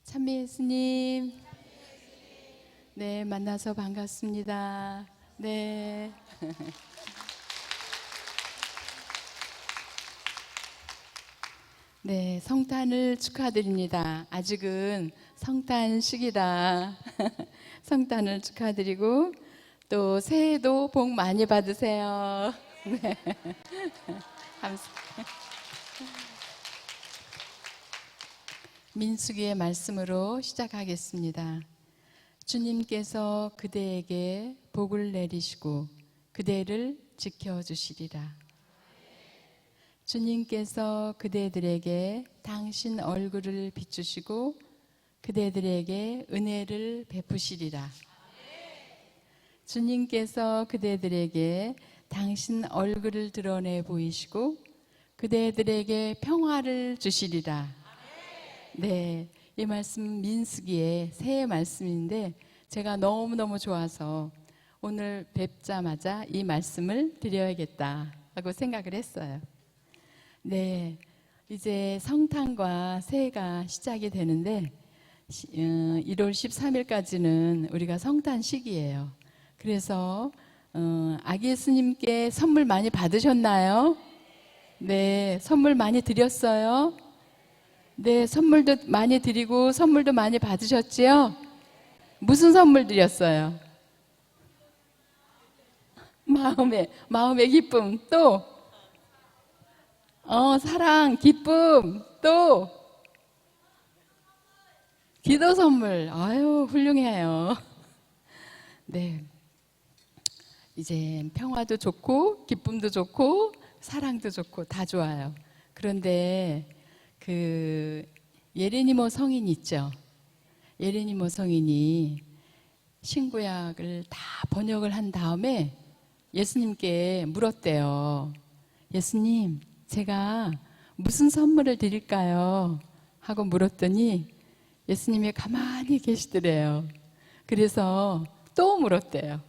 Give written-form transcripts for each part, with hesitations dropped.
찬미 예수님, 네, 만나서 반갑습니다. 네. 네, 성탄을 축하드립니다. 아직은 성탄식이라 성탄을 축하드리고 또 새해도 복 많이 받으세요. 네. 감사합니다. 민수기의 말씀으로 시작하겠습니다. 주님께서 그대에게 복을 내리시고 그대를 지켜주시리라. 주님께서 그대들에게 당신 얼굴을 비추시고 그대들에게 은혜를 베푸시리라. 주님께서 그대들에게 당신 얼굴을 드러내 보이시고 그대들에게 평화를 주시리라. 네, 이 말씀 민수기의 새해 말씀인데 제가 너무너무 좋아서 오늘 뵙자마자 이 말씀을 드려야겠다 하고 생각을 했어요. 네, 이제 성탄과 새해가 시작이 되는데 1월 13일까지는 우리가 성탄 시기예요. 그래서 아기 예수님께 선물 많이 받으셨나요? 네, 선물 많이 드렸어요? 네, 선물도 많이 드리고 선물도 많이 받으셨지요? 무슨 선물 드렸어요? 마음의 기쁨, 또 사랑, 기쁨, 또 기도 선물. 아유, 훌륭해요. 네, 이제 평화도 좋고 기쁨도 좋고 사랑도 좋고 다 좋아요. 그런데 그 예레니모 성인 있죠. 예레니모 성인이 신구약을 다 번역을 한 다음에 예수님께 물었대요. 예수님, 제가 무슨 선물을 드릴까요? 하고 물었더니 예수님이 가만히 계시더래요. 그래서 또 물었대요.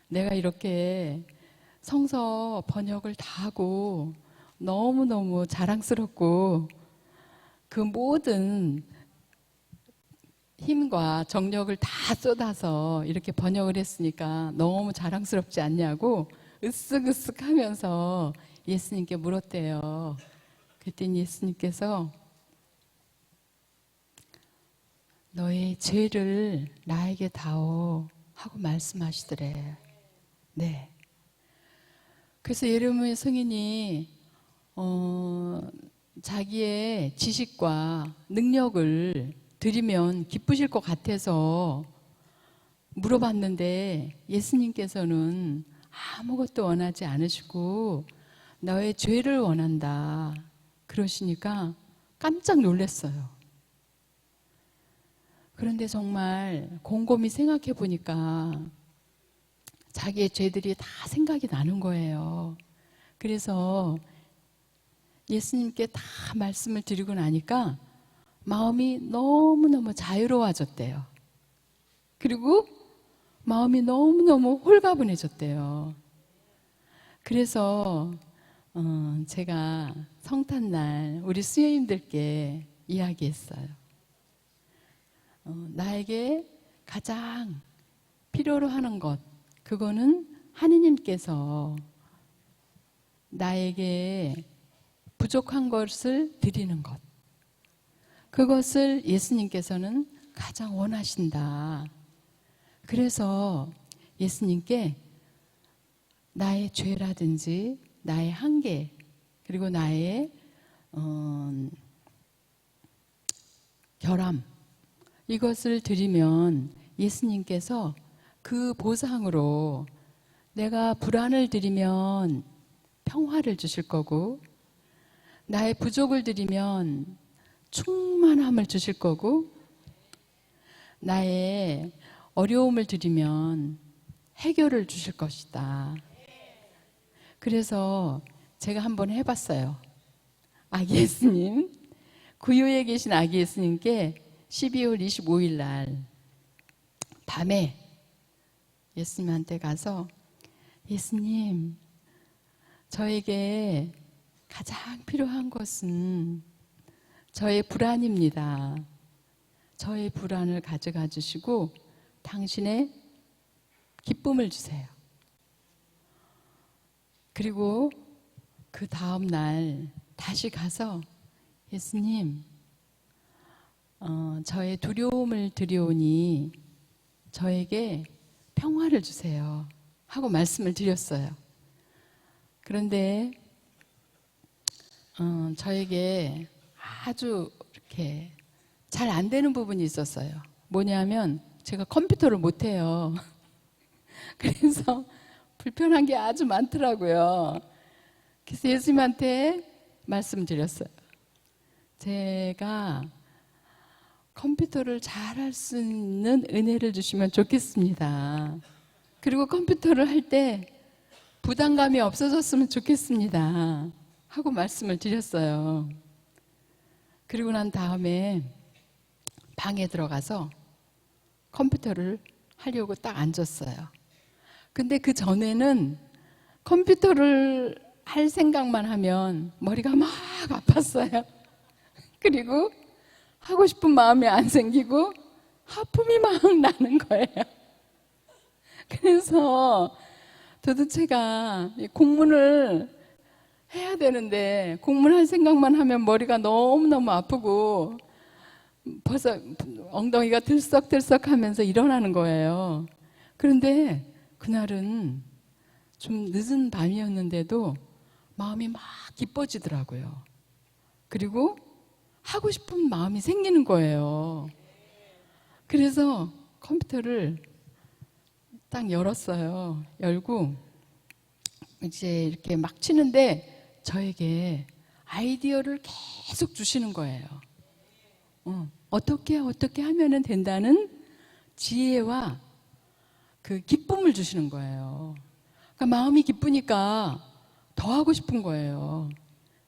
내가 이렇게 성서 번역을 다 하고 너무너무 자랑스럽고 그 모든 힘과 정력을 다 쏟아서 이렇게 번역을 했으니까 너무 자랑스럽지 않냐고 으쓱으쓱 하면서 예수님께 물었대요. 그랬더니 예수님께서 너의 죄를 나에게 다오 하고 말씀하시더래. 네. 그래서 예레미야 성인이 자기의 지식과 능력을 드리면 기쁘실 것 같아서 물어봤는데 예수님께서는 아무것도 원하지 않으시고 너의 죄를 원한다 그러시니까 깜짝 놀랐어요. 그런데 정말 곰곰이 생각해 보니까 자기의 죄들이 다 생각이 나는 거예요. 그래서 예수님께 다 말씀을 드리고 나니까 마음이 너무너무 자유로워졌대요. 그리고 마음이 너무너무 홀가분해졌대요. 그래서 제가 성탄날 우리 수녀님들께 이야기했어요. 나에게 가장 필요로 하는 것, 그거는 하느님께서 나에게 부족한 것을 드리는 것. 그것을 예수님께서는 가장 원하신다. 그래서 예수님께 나의 죄라든지 나의 한계 그리고 나의 결함 이것을 드리면 예수님께서 그 보상으로 내가 불안을 드리면 평화를 주실 거고 나의 부족을 드리면 충만함을 주실 거고 나의 어려움을 드리면 해결을 주실 것이다. 그래서 제가 한번 해봤어요. 아기 예수님, 구유에 계신 아기 예수님께 12월 25일 날 밤에 예수님한테 가서 예수님, 저에게 가장 필요한 것은 저의 불안입니다. 저의 불안을 가져가 주시고 당신의 기쁨을 주세요. 그리고 그 다음 날 다시 가서 예수님, 저의 두려움을 드려오니 저에게 평화를 주세요 하고 말씀을 드렸어요. 그런데 저에게 아주 이렇게 잘 안 되는 부분이 있었어요. 뭐냐면 제가 컴퓨터를 못해요. 그래서 불편한 게 아주 많더라고요. 그래서 예수님한테 말씀드렸어요. 제가 컴퓨터를 잘할 수 있는 은혜를 주시면 좋겠습니다. 그리고 컴퓨터를 할 때 부담감이 없어졌으면 좋겠습니다 하고 말씀을 드렸어요. 그리고 난 다음에 방에 들어가서 컴퓨터를 하려고 딱 앉았어요. 근데 그 전에는 컴퓨터를 할 생각만 하면 머리가 막 아팠어요. 그리고 하고 싶은 마음이 안 생기고 하품이 막 나는 거예요. 그래서 도대체가 공문을 해야 되는데 공문할 생각만 하면 머리가 너무너무 아프고 벌써 엉덩이가 들썩들썩 하면서 일어나는 거예요. 그런데 그날은 좀 늦은 밤이었는데도 마음이 막 기뻐지더라고요. 그리고 하고 싶은 마음이 생기는 거예요. 그래서 컴퓨터를 딱 열었어요. 열고 이제 이렇게 막 치는데 저에게 아이디어를 계속 주시는 거예요. 어떻게 하면은 된다는 지혜와 그 기쁨을 주시는 거예요. 그러니까 마음이 기쁘니까 더 하고 싶은 거예요.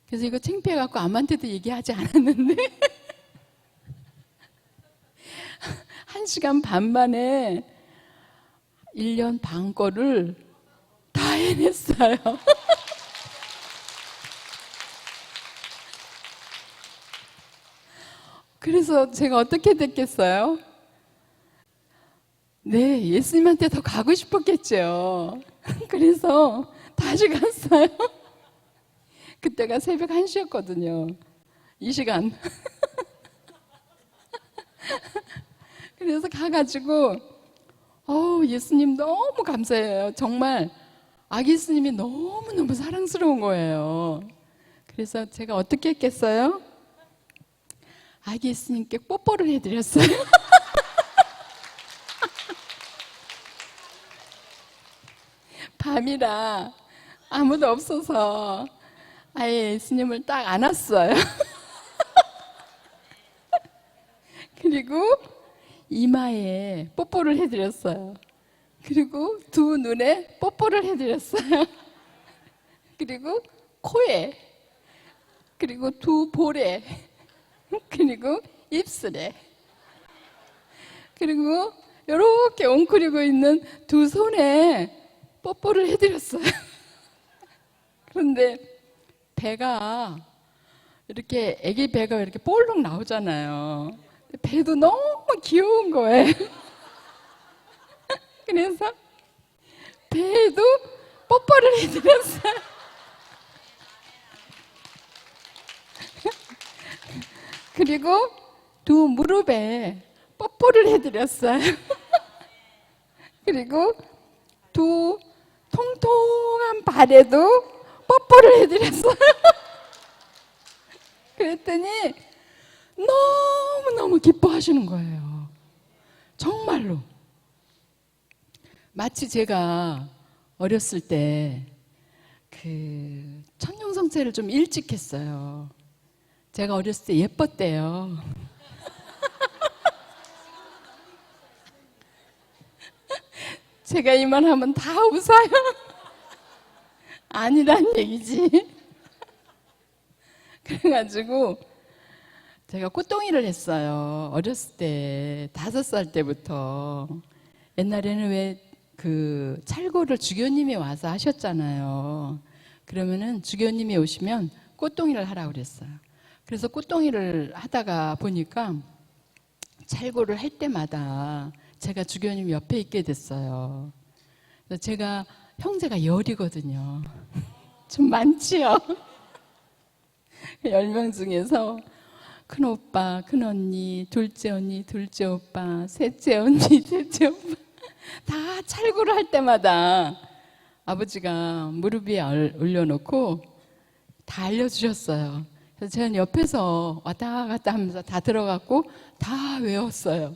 그래서 이거 창피해갖고 아무한테도 얘기하지 않았는데 1시간 반 만에 1년 반 거를 다 해냈어요. 그래서 제가 어떻게 됐겠어요? 네, 예수님한테 더 가고 싶었겠죠. 그래서 다시 갔어요. 그때가 새벽 1시였거든요. 이 시간. 그래서 가가지고 예수님 너무 감사해요. 정말 아기 예수님이 너무너무 사랑스러운 거예요. 그래서 제가 어떻게 했겠어요? 아기 예수님께 뽀뽀를 해드렸어요. 밤이라 아무도 없어서 아예 예수님을 딱 안았어요. 그리고 이마에 뽀뽀를 해드렸어요. 그리고 두 눈에 뽀뽀를 해드렸어요. 그리고 코에, 그리고 두 볼에, 그리고 입술에, 그리고 이렇게 웅크리고 있는 두 손에 뽀뽀를 해드렸어요. 그런데 배가 이렇게 애기 배가 이렇게 볼록 나오잖아요. 배도 너무 귀여운 거예요. 그래서 배에도 뽀뽀를 해드렸어요. 그리고 두 무릎에 뽀뽀를 해드렸어요. 그리고 두 통통한 발에도 뽀뽀를 해드렸어요. 그랬더니 너무너무 기뻐하시는 거예요. 정말로. 마치 제가 어렸을 때 그 천년성체를 좀 일찍 했어요. 제가 어렸을 때 예뻤대요. 제가 이만하면 다 웃어요. 아니란 얘기지. 그래가지고 제가 꽃동이를 했어요. 어렸을 때 5살 때부터. 옛날에는 왜 그 찰고를 주교님이 와서 하셨잖아요. 그러면은 주교님이 오시면 꽃동이를 하라고 그랬어요. 그래서 꽃동이를 하다가 보니까 찰고를 할 때마다 제가 주교님 옆에 있게 됐어요. 그래서 제가 형제가 열이거든요. 좀 많지요? 10명 중에서 큰 오빠, 큰 언니, 둘째 언니, 둘째 오빠, 셋째 언니, 셋째 오빠 다 찰구를 할 때마다 아버지가 무릎 위에 올려놓고 다 알려주셨어요. 그래서 제가 옆에서 왔다 갔다 하면서 다 들어갔고 다 외웠어요.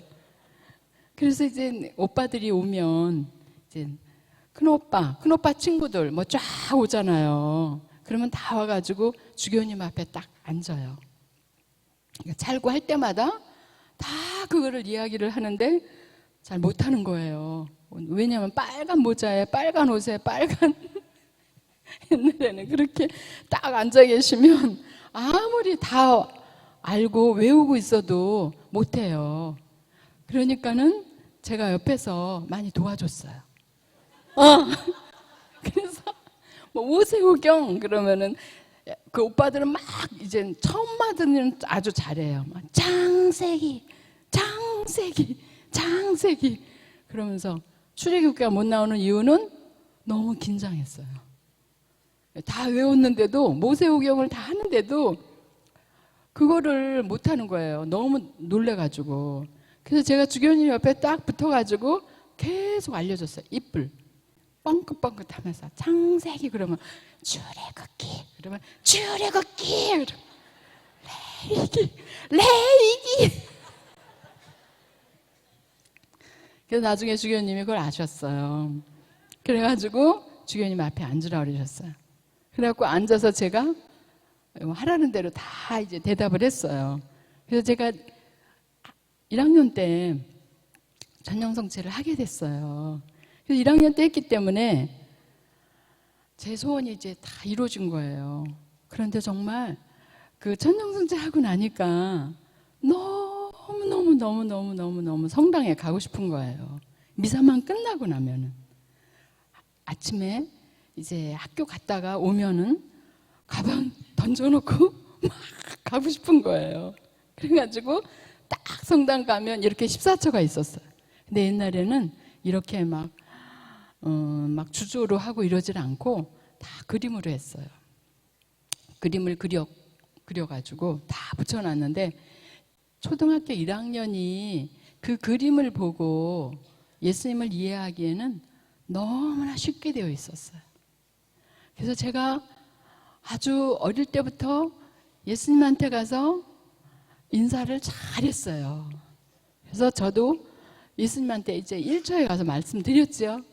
그래서 이제 오빠들이 오면 이제 큰 오빠 친구들 뭐 쫙 오잖아요. 그러면 다 와가지고 주교님 앞에 딱 앉아요. 그러니까 찰구할 때마다 다 그거를 이야기를 하는데 잘 못하는 거예요. 왜냐하면 빨간 모자에 빨간 옷에 빨간 옛날에는 그렇게 딱 앉아 계시면 아무리 다 알고 외우고 있어도 못해요. 그러니까는 제가 옆에서 많이 도와줬어요. 그래서 뭐 오세오경 그러면은 그 오빠들은 막 이제 처음 받으면 아주 잘해요. 막 장세기 그러면서 출애굽기가 못 나오는 이유는 너무 긴장했어요. 다 외웠는데도 모세오경을 다 하는데도 그거를 못 하는 거예요. 너무 놀래가지고. 그래서 제가 주교님 옆에 딱 붙어가지고 계속 알려줬어요. 입을 뻥긋뻥긋하면서 창세기 그러면 출애굽기 그러면 출애굽기 레이기 그래서 나중에 주교님이 그걸 아셨어요. 그래가지고 주교님 앞에 앉으라 그러셨어요. 그래갖고 앉아서 제가 하라는 대로 다 이제 대답을 했어요. 그래서 제가 1학년 때 전형성체를 하게 됐어요. 그래서 1학년 때 했기 때문에 제 소원이 이제 다 이루어진 거예요. 그런데 정말 그 천정성체 하고 나니까 너무 성당에 가고 싶은 거예요. 미사만 끝나고 나면은 아침에 이제 학교 갔다가 오면은 가방 던져놓고 막 가고 싶은 거예요. 그래가지고 딱 성당 가면 이렇게 14처가 있었어요. 근데 옛날에는 이렇게 막 주조로 하고 이러질 않고 다 그림으로 했어요. 그림을 그려가지고 다 붙여놨는데 초등학교 1학년이 그 그림을 보고 예수님을 이해하기에는 너무나 쉽게 되어 있었어요. 그래서 제가 아주 어릴 때부터 예수님한테 가서 인사를 잘했어요. 그래서 저도 예수님한테 이제 1초에 가서 말씀드렸죠.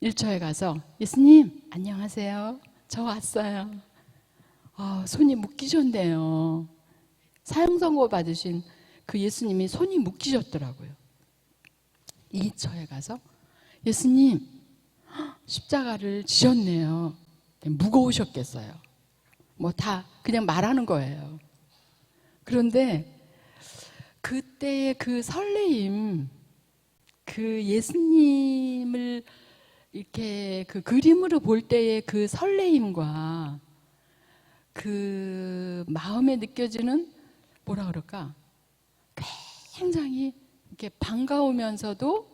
1초에 가서 예수님 안녕하세요. 저 왔어요. 손이 묶이셨네요. 사형선고 받으신 그 예수님이 손이 묶이셨더라고요. 2초에 가서 예수님 십자가를 지셨네요. 무거우셨겠어요. 뭐 다 그냥 말하는 거예요. 그런데 그때의 그 설레임, 그 예수님을 이렇게 그 그림으로 볼 때의 그 설레임과 그 마음에 느껴지는 뭐라 그럴까? 굉장히 이렇게 반가우면서도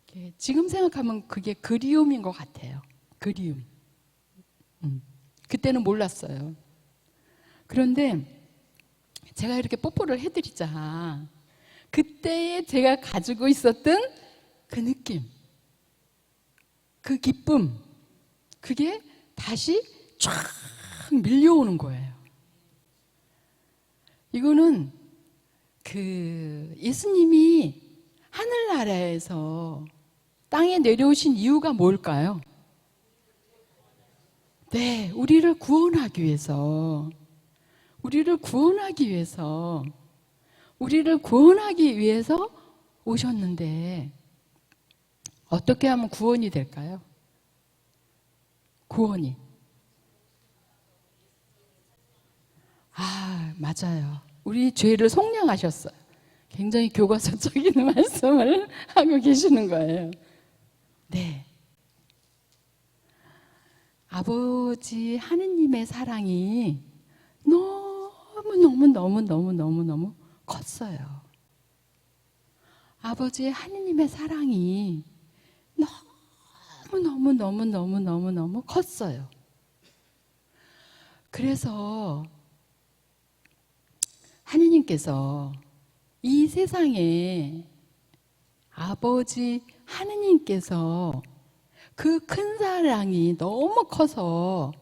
이렇게 지금 생각하면 그게 그리움인 것 같아요. 그리움. 그때는 몰랐어요. 그런데 제가 이렇게 뽀뽀를 해드리자. 그때에 제가 가지고 있었던 그 느낌, 그 기쁨, 그게 다시 쫙 밀려오는 거예요. 이거는 그 예수님이 하늘나라에서 땅에 내려오신 이유가 뭘까요? 네, 우리를 구원하기 위해서, 우리를 구원하기 위해서 오셨는데 어떻게 하면 구원이 될까요? 구원이. 맞아요. 우리 죄를 속량하셨어요. 굉장히 교과서적인 말씀을 하고 계시는 거예요. 네. 아버지 하느님의 사랑이 너무 컸어요. 아버지의 하느님의 사랑이 너무너무너무너무너무너무 컸어요. 그래서 하느님께서 이 세상에 아버지 하느님께서 그 큰 사랑이 너무 커서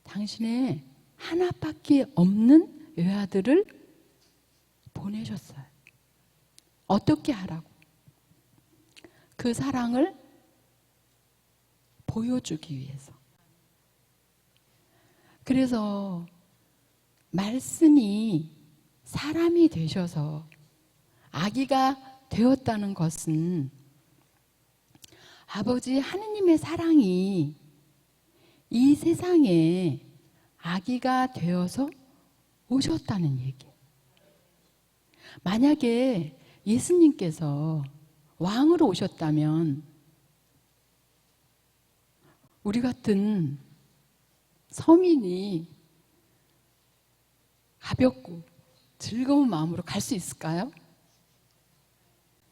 당신의 하나밖에 없는 외아들을 보내셨어요. 어떻게 하라고? 그 사랑을 보여주기 위해서. 그래서 말씀이 사람이 되셔서 아기가 되었다는 것은 아버지 하느님의 사랑이 이 세상에 아기가 되어서 오셨다는 얘기예요. 만약에 예수님께서 왕으로 오셨다면 우리 같은 서민이 가볍고 즐거운 마음으로 갈 수 있을까요?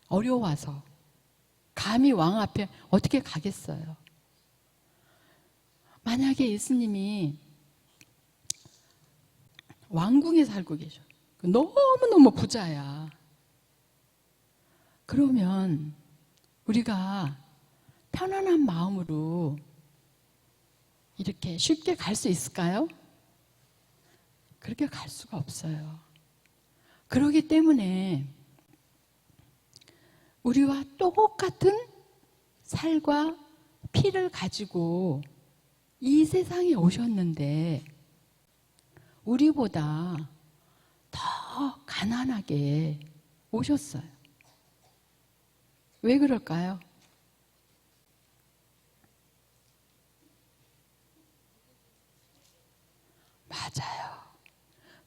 어려워서 감히 왕 앞에 어떻게 가겠어요? 만약에 예수님이 왕궁에 살고 계셔. 너무너무 부자야. 그러면 우리가 편안한 마음으로 이렇게 쉽게 갈 수 있을까요? 그렇게 갈 수가 없어요. 그렇기 때문에 우리와 똑같은 살과 피를 가지고 이 세상에 오셨는데 우리보다 더 가난하게 오셨어요. 왜 그럴까요? 맞아요.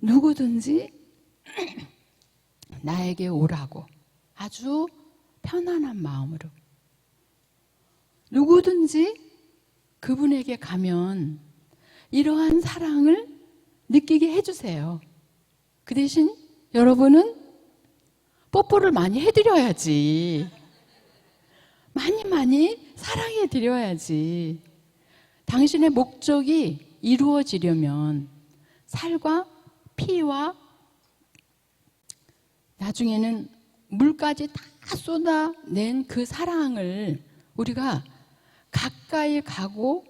누구든지 나에게 오라고 아주 편안한 마음으로 누구든지 그분에게 가면 이러한 사랑을 느끼게 해주세요. 그 대신 여러분은 뽀뽀를 많이 해드려야지. 많이 사랑해 드려야지. 당신의 목적이 이루어지려면 살과 피와 나중에는 물까지 다 쏟아낸 그 사랑을 우리가 가까이 가고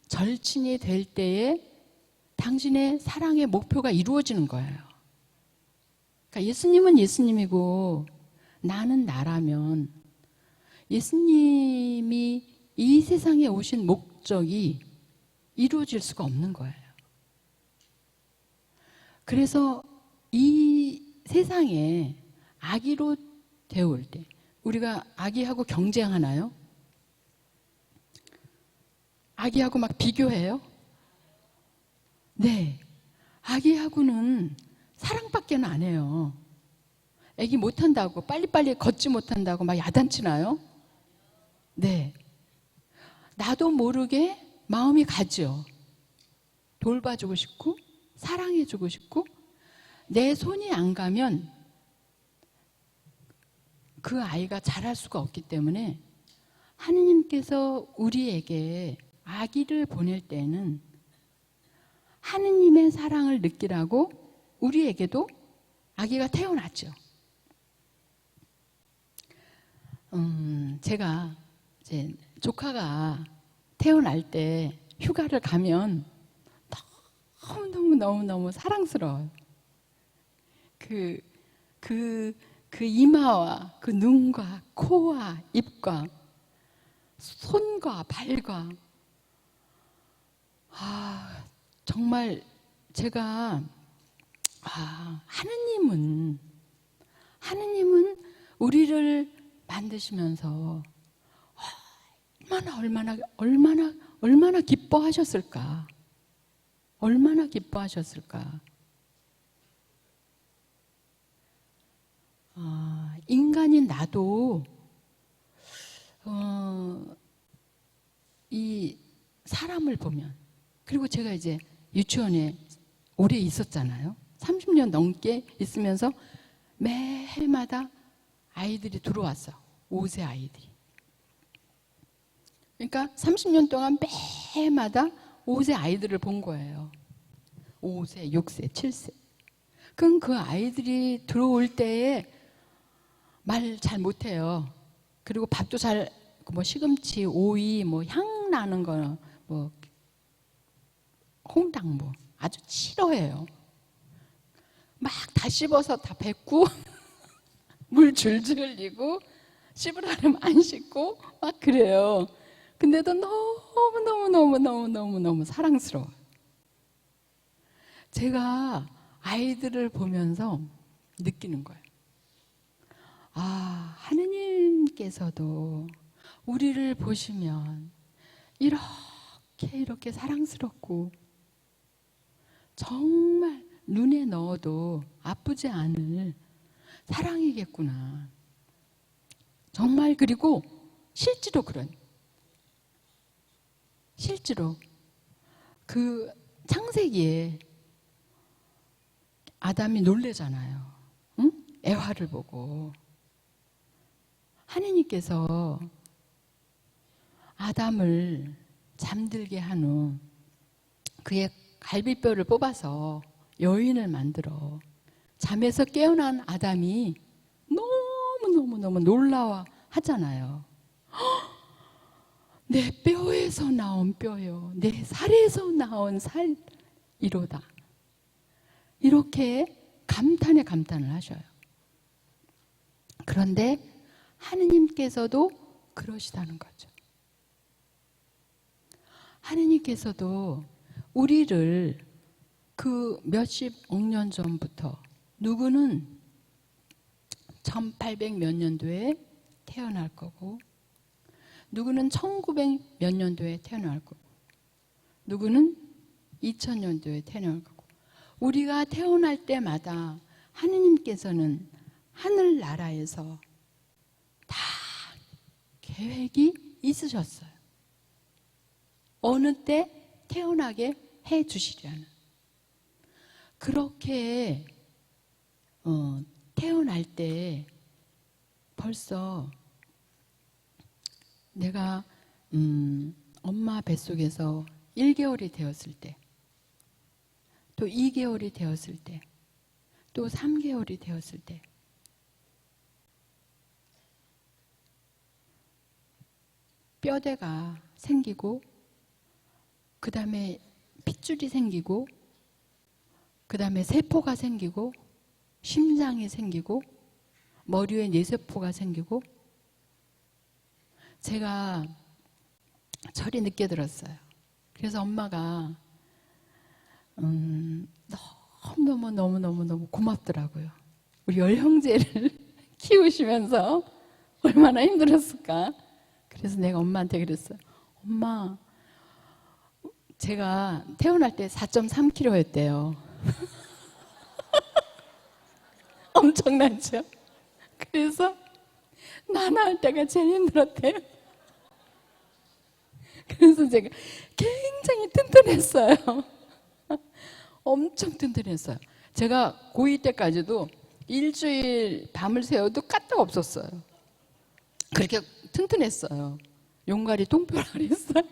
절친이 될 때에 당신의 사랑의 목표가 이루어지는 거예요. 그러니까 예수님은 예수님이고 나는 나라면 예수님이 이 세상에 오신 목적이 이루어질 수가 없는 거예요. 그래서 이 세상에 아기로 되어올 때 우리가 아기하고 경쟁하나요? 아기하고 막 비교해요? 네. 아기하고는 사랑밖에는 안 해요. 아기 못한다고 빨리빨리 걷지 못한다고 막 야단치나요? 네. 나도 모르게 마음이 가죠. 돌봐주고 싶고 사랑해주고 싶고 내 손이 안 가면 그 아이가 자랄 수가 없기 때문에 하느님께서 우리에게 아기를 보낼 때는 하느님의 사랑을 느끼라고 우리에게도 아기가 태어났죠. 제가 이제 조카가 태어날 때 휴가를 가면 너무너무 사랑스러워요. 그 이마와 그 눈과 코와 입과 손과 발과 정말 제가 하느님은 우리를 만드시면서 얼마나 기뻐하셨을까? 얼마나 기뻐하셨을까? 인간인 나도 이 사람을 보면, 그리고 제가 이제 유치원에 오래 있었잖아요. 30년 넘게 있으면서 매해마다 아이들이 들어왔어요. 5세 아이들이. 그러니까 30년 동안 매해마다 5세 아이들을 본 거예요. 5세, 6세, 7세. 그럼 그 아이들이 들어올 때에 말 잘 못해요. 그리고 밥도 잘, 뭐 시금치, 오이, 뭐 향 나는 거, 뭐 홍당 뭐 아주 싫어해요. 막 다 씹어서 다 뱉고 물 줄줄 흘리고 씹으라면 안 씹고 막 그래요. 근데도 너무 사랑스러워. 제가 아이들을 보면서 느끼는 거예요. 아, 하느님께서도 우리를 보시면 이렇게 사랑스럽고 정말 눈에 넣어도 아프지 않을 사랑이겠구나. 정말. 그리고 실제로 실제로 그 창세기에 아담이 놀래잖아요. 응? 애화를 보고. 하느님께서 아담을 잠들게 한 후 그의 갈비뼈를 뽑아서 여인을 만들어 잠에서 깨어난 아담이 너무 놀라워 하잖아요. 내 뼈에서 나온 뼈요, 내 살에서 나온 살이로다. 이렇게 감탄을 하셔요. 그런데 하느님께서도 그러시다는 거죠. 하느님께서도 우리를 그 몇십억 년 전부터, 누구는 1800 몇 년도에 태어날 거고, 누구는 1900 몇 년도에 태어날 거고, 누구는 2000년도에 태어날 거고, 우리가 태어날 때마다 하느님께서는 하늘나라에서 다 계획이 있으셨어요. 어느 때 태어나게 해 주시려는. 그렇게 태어날 때 벌써 내가 엄마 뱃속에서 1개월이 되었을 때, 또 2개월이 되었을 때, 또 3개월이 되었을 때, 뼈대가 생기고, 그 다음에 핏줄이 생기고, 그 다음에 세포가 생기고, 심장이 생기고, 머리에 뇌세포가 생기고, 제가 철이 늦게 들었어요. 그래서 엄마가 너무 고맙더라고요. 우리 10형제를 키우시면서 얼마나 힘들었을까. 그래서 내가 엄마한테 그랬어요. 엄마, 제가 태어날 때 4.3kg였대요. 엄청나죠? 그래서 나 낳을 때가 제일 힘들었대요. 그래서 제가 굉장히 튼튼했어요. 엄청 튼튼했어요. 제가 고2 때까지도 일주일 밤을 새워도 까딱 없었어요. 그렇게 튼튼했어요. 용가리 통뼈라 그랬어요.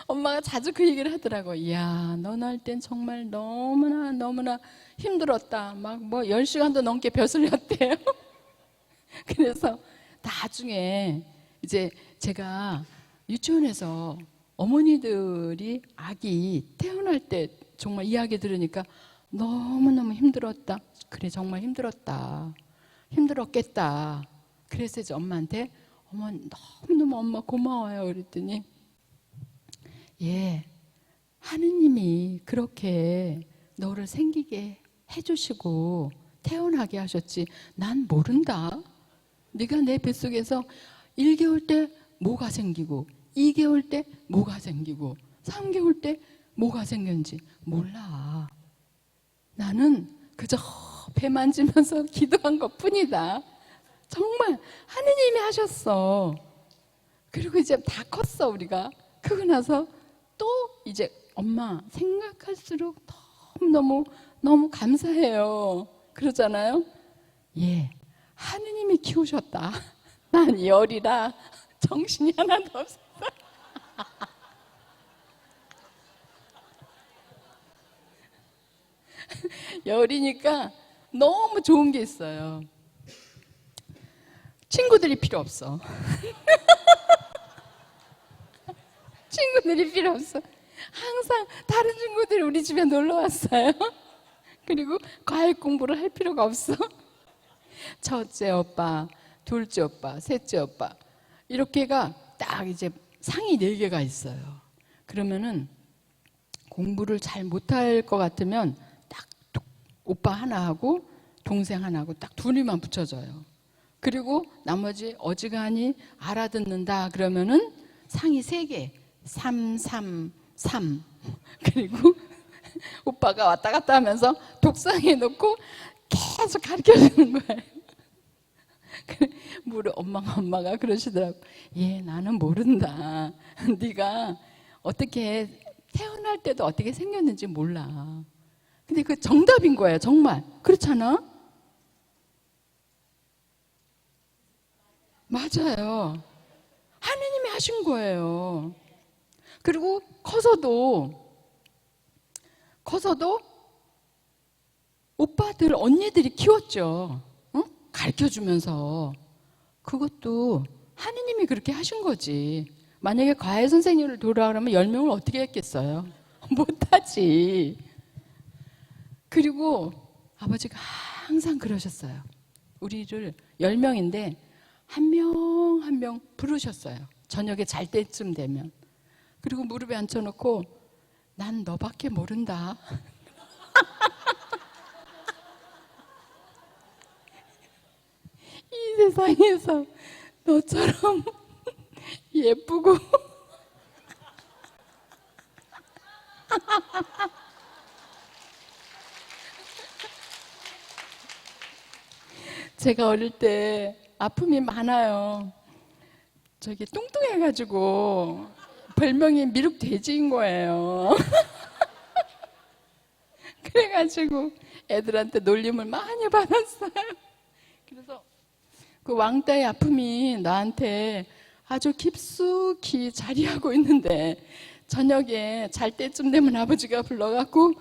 엄마가 자주 그 얘기를 하더라고. 이야, 너 낳을 땐 정말 너무나 힘들었다. 막 뭐 10시간도 넘게 벼슬렸대요. 그래서 나중에 이제 제가 유치원에서 어머니들이 아기 태어날 때 정말 이야기 들으니까 너무너무 힘들었다. 그래, 정말 힘들었다. 힘들었겠다. 그래서 이제 엄마한테 어머니 너무너무 엄마 고마워요. 그랬더니 예, 하느님이 그렇게 너를 생기게 해주시고 태어나게 하셨지 난 모른다. 네가 내 뱃속에서 1개월 때 뭐가 생기고 2개월 때 뭐가 생기고 3개월 때 뭐가 생겼는지 몰라. 나는 그저 배 만지면서 기도한 것뿐이다. 정말 하느님이 하셨어. 그리고 이제 다 컸어 우리가. 그러고 나서 또 이제 엄마 생각할수록 너무 감사해요. 그러잖아요. 예, 하느님이 키우셨다. 난 열이라 정신이 하나도 없어. 열이니까 너무 좋은 게 있어요. 친구들이 필요 없어. 친구들이 필요 없어. 항상 다른 친구들이 우리 집에 놀러 왔어요. 그리고 과외 공부를 할 필요가 없어. 첫째 오빠, 둘째 오빠, 셋째 오빠 이렇게가 딱 이제 상이 4개가 있어요. 그러면은 공부를 잘 못할 것 같으면 딱 오빠 하나하고 동생 하나하고 딱 둘이만 붙여줘요. 그리고 나머지 어지간히 알아듣는다 그러면은 상이 3개 3, 3, 3 그리고 오빠가 왔다 갔다 하면서 독상에 놓고 계속 가르쳐주는 거예요. 엄마가 그러시더라고. 예, 나는 모른다. 네가 어떻게 태어날 때도 어떻게 생겼는지 몰라. 근데 그 정답인 거예요. 정말 그렇잖아. 맞아요. 하느님이 하신 거예요. 그리고 커서도 오빠들 언니들이 키웠죠. 가르쳐주면서. 그것도 하느님이 그렇게 하신 거지. 만약에 과외 선생님을 돌아가면 10명을 어떻게 했겠어요? 못하지. 그리고 아버지가 항상 그러셨어요. 우리를 10명인데 한 명 한 명 부르셨어요. 저녁에 잘 때쯤 되면. 그리고 무릎에 앉혀놓고 난 너밖에 모른다. 이 세상에서 너처럼 예쁘고 제가 어릴 때 아픔이 많아요. 저기 뚱뚱해가지고 별명이 미륵돼지인 거예요. 그래가지고 애들한테 놀림을 많이 받았어요. 그래서 그 왕따의 아픔이 나한테 아주 깊숙이 자리하고 있는데 저녁에 잘 때쯤 되면 아버지가 불러갖고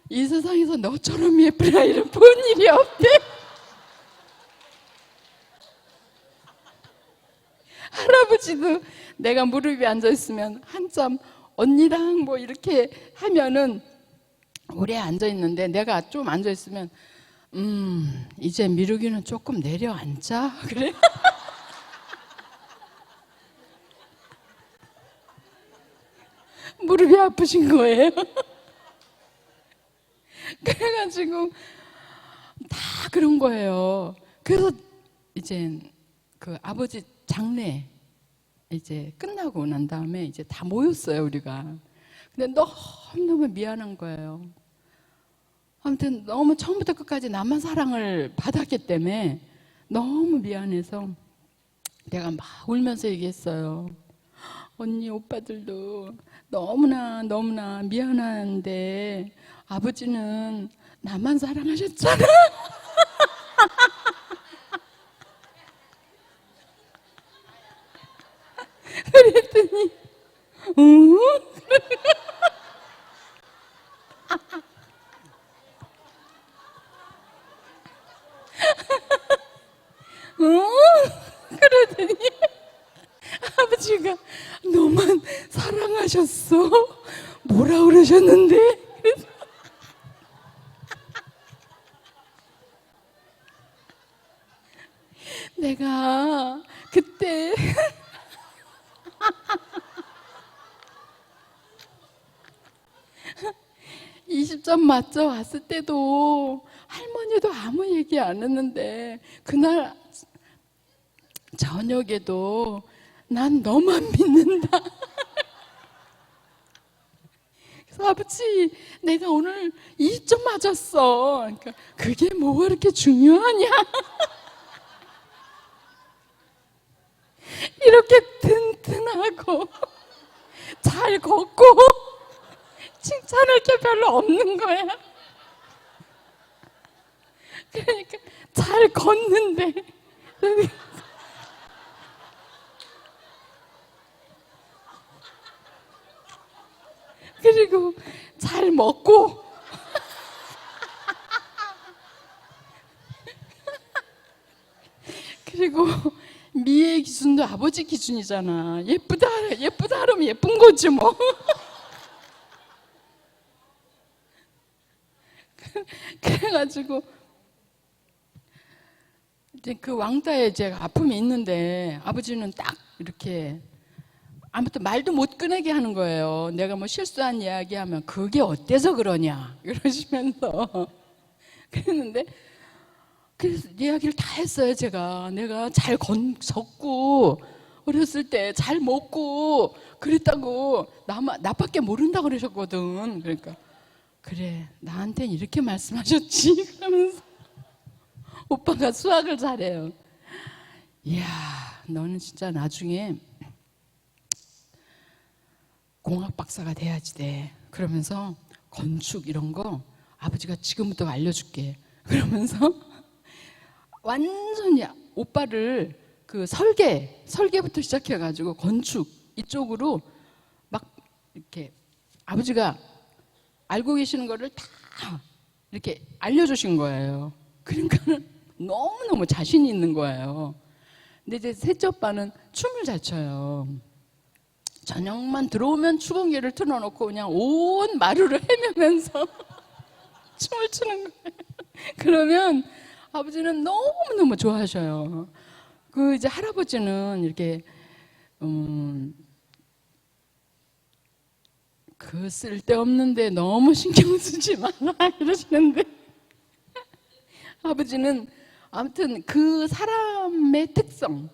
이 세상에서 너처럼 예쁜 아이를 본 일이 없대. 할아버지도 내가 무릎에 앉아있으면 한참 언니랑 뭐 이렇게 하면은 오래 앉아있는데 내가 좀 앉아있으면 이제 미루기는 조금 내려앉자 그래. 무릎이 아프신 거예요. 그래가지고 다 그런 거예요. 그래서 이제 그 아버지 장례 이제 끝나고 난 다음에 이제 다 모였어요 우리가. 근데 너무너무 미안한 거예요. 아무튼 너무 처음부터 끝까지 나만 사랑을 받았기 때문에 너무 미안해서 내가 막 울면서 얘기했어요. 언니 오빠들도 너무나 미안한데 아버지는 나만 사랑하셨잖아. 그랬더니 응? 응? 그러더니 아버지가 너만 사랑하셨어? 뭐라 그러셨는데? 그래서 내가 그때 20점 맞춰 왔을 때도 할머니도 아무 얘기 안 했는데 그날 저녁에도 난 너만 믿는다. 그래서 아버지 내가 오늘 20점 맞았어. 그러니까 그게 뭐가 그렇게 중요하냐. 이렇게 튼튼하고 잘 걷고 칭찬할 게 별로 없는 거야. 그러니까 잘 걷는데 그리고 잘 먹고 그리고 미의 기준도 아버지 기준이잖아. 예쁘다 예쁘다 하면 예쁜 거지 뭐. 그래가지고 이제 그 왕따에 제가 아픔이 있는데 아버지는 딱 이렇게 아무튼 말도 못 꺼내게 하는 거예요. 내가 뭐 실수한 이야기하면 그게 어때서 그러냐 이러시면서 그랬는데 그래서 이야기를 다 했어요. 내가 잘 걷고 어렸을 때 잘 먹고 그랬다고 나밖에 모른다고 그러셨거든. 그러니까 그래 나한텐 이렇게 말씀하셨지 그러면서 오빠가 수학을 잘해요. 이야 너는 진짜 나중에 공학 박사가 돼야지 돼. 그러면서 건축 이런 거 아버지가 지금부터 알려줄게. 그러면서 완전히 오빠를 그 설계부터 시작해가지고 건축 이쪽으로 막 이렇게 아버지가 알고 계시는 거를 다 이렇게 알려주신 거예요. 그러니까는 너무너무 자신이 있는 거예요. 근데 이제 셋째 오빠는 춤을 잘 춰요. 저녁만 들어오면 추궁기를 틀어놓고 그냥 온 마루를 헤매면서 춤을 추는 거예요. 그러면 아버지는 너무너무 좋아하셔요. 그 이제 할아버지는 이렇게 그 쓸데없는데 너무 신경 쓰지 마라 이러시는데 아버지는 아무튼 그 사람의 특성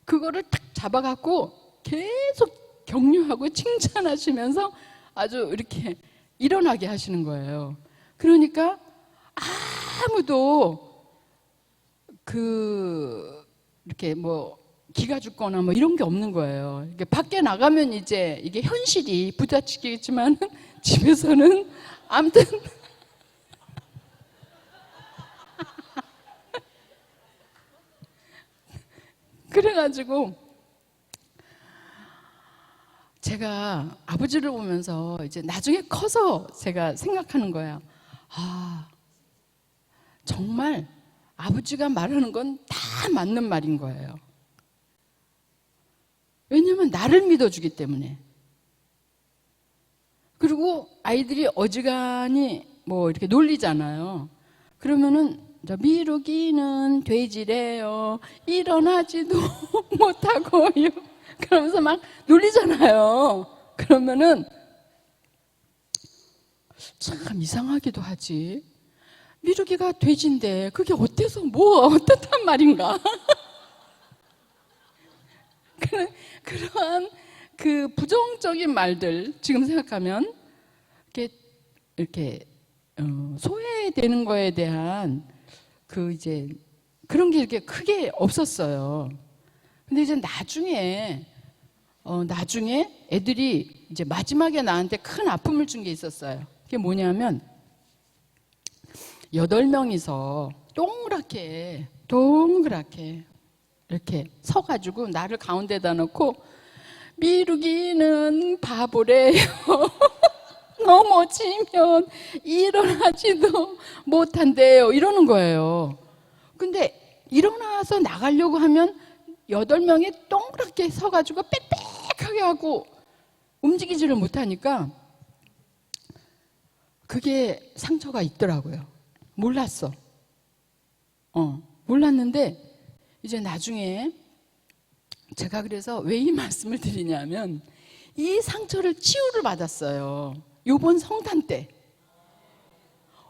그거를 딱 잡아갖고 계속 격려하고 칭찬하시면서 아주 이렇게 일어나게 하시는 거예요. 그러니까 아무도 이렇게 뭐 기가 죽거나 뭐 이런 게 없는 거예요. 이게 밖에 나가면 이제 이게 현실이 부딪히겠지만 집에서는 아무튼 그래가지고 제가 아버지를 보면서 이제 나중에 커서 제가 생각하는 거야. 정말 아버지가 말하는 건 다 맞는 말인 거예요. 왜냐면 나를 믿어주기 때문에. 그리고 아이들이 어지간히 뭐 이렇게 놀리잖아요. 그러면은 미루기는 돼지래요. 일어나지도 못하고요. 그러면서 막 놀리잖아요. 그러면은 참 이상하기도 하지. 미루기가 돼지인데 그게 어때서 어떻단 말인가. 그러한 그 부정적인 말들 지금 생각하면 이렇게 소외되는 거에 대한 그 이제 그런 게 이렇게 크게 없었어요. 근데 이제 나중에 애들이 이제 마지막에 나한테 큰 아픔을 준 게 있었어요. 그게 뭐냐면 8명이서 동그랗게 이렇게 서가지고 나를 가운데다 놓고 미루기는 바보래요. 넘어지면 일어나지도 못한대요. 이러는 거예요. 근데 일어나서 나가려고 하면 8명이 동그랗게 서가지고 빽빽하게 하고 움직이지를 못하니까 그게 상처가 있더라고요. 몰랐어. 몰랐는데 이제 나중에 제가 그래서 왜 이 말씀을 드리냐면 이 상처를 치유를 받았어요. 요번 성탄 때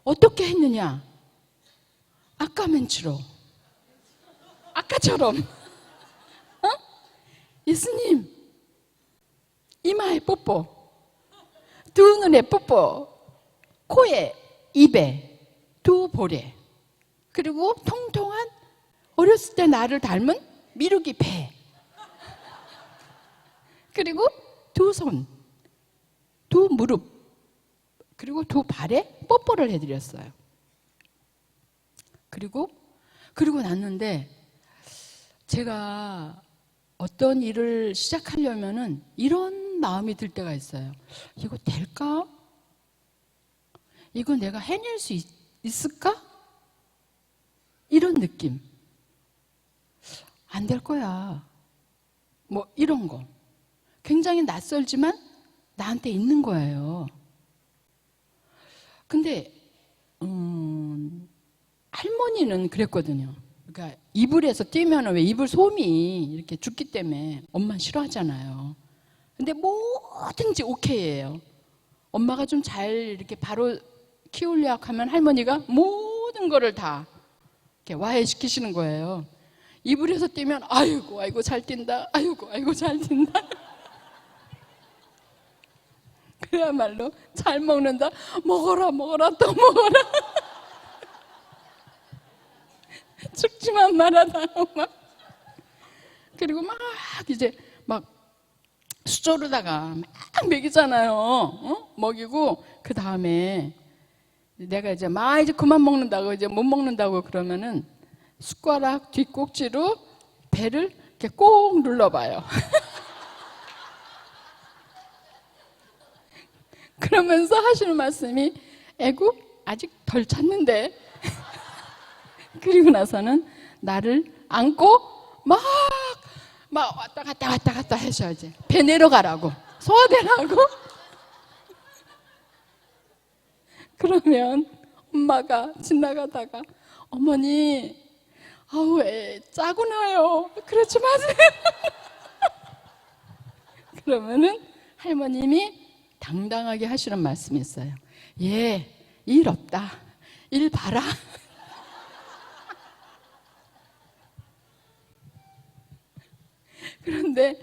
어떻게 했느냐? 아까처럼 예수님 이마에 뽀뽀, 두 눈에 뽀뽀, 코에 입에 두 볼에, 그리고 통통한 어렸을 때 나를 닮은 미루기 배, 그리고 두 손, 두 무릎, 그리고 두 발에 뽀뽀를 해드렸어요. 그리고 났는데 제가 어떤 일을 시작하려면은 이런 마음이 들 때가 있어요. 이거 될까? 이거 내가 해낼 수 있을까? 이런 느낌. 안 될 거야. 뭐 이런 거. 굉장히 낯설지만 나한테 있는 거예요. 근데 할머니는 그랬거든요. 그러니까 이불에서 뛰면 왜 이불 솜이 이렇게 죽기 때문에 엄마 싫어하잖아요. 근데 뭐든지 오케이예요. 엄마가 좀 잘 이렇게 바로 키우려고 하면 할머니가 모든 거를 다 이렇게 와해시키시는 거예요. 이불에서 뛰면 아이고 잘 뛴다. 아이고 잘 뛴다. 그야말로 잘 먹는다. 먹어라 또 먹어라. 죽지만 말아라. 그리고 막 이제 막 수저로다가 막 먹이잖아요. 먹이고 그 다음에 내가 이제 막 이제 그만 먹는다고 이제 못 먹는다고 그러면은 숟가락 뒷꼭지로 배를 이렇게 꼭 눌러봐요. 그러면서 하시는 말씀이 애구 아직 덜 찼는데. 그리고 나서는 나를 안고 막 왔다 갔다 하셔야지. 배 내려가라고, 소화되라고. 그러면 엄마가 지나가다가 어머니 아우 애 짜구나요. 그러지 마세요. 그러면은 할머님이 당당하게 하시는 말씀이 있어요. 예, 일 없다. 일 봐라. 그런데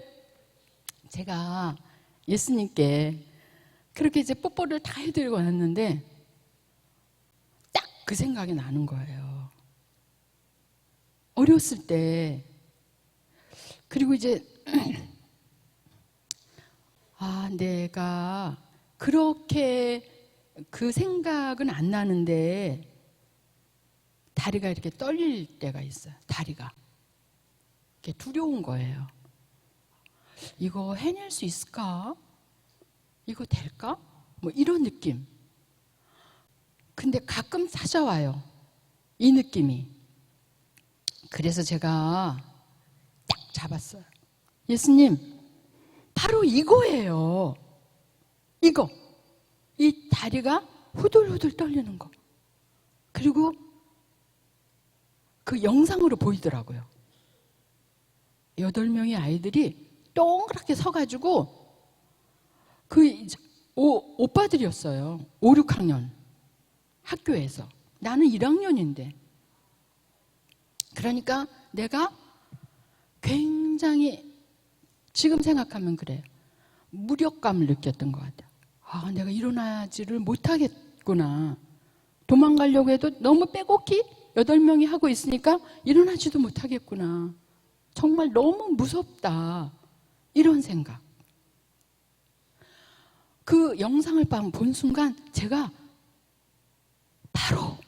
제가 예수님께 그렇게 이제 뽀뽀를 다 해드리고 왔는데 딱 그 생각이 나는 거예요. 어렸을 때. 그리고 이제 내가 그렇게 그 생각은 안 나는데 다리가 이렇게 떨릴 때가 있어요. 다리가 이렇게 두려운 거예요. 이거 해낼 수 있을까? 이거 될까? 뭐 이런 느낌. 근데 가끔 찾아와요, 이 느낌이. 그래서 제가 딱 잡았어요. 예수님, 바로 이거예요. 이거. 이 다리가 후들후들 떨리는 거. 그리고 그 영상으로 보이더라고요. 8명의 아이들이 동그랗게 서가지고 그 오빠들이었어요. 5, 6학년 학교에서. 나는 1학년인데. 그러니까 내가 굉장히, 지금 생각하면 그래요, 무력감을 느꼈던 것 같아요. 내가 일어나지를 못하겠구나. 도망가려고 해도 너무 빼곡히 8명이 하고 있으니까 일어나지도 못하겠구나. 정말 너무 무섭다. 이런 생각. 그 영상을 본 순간 제가 바로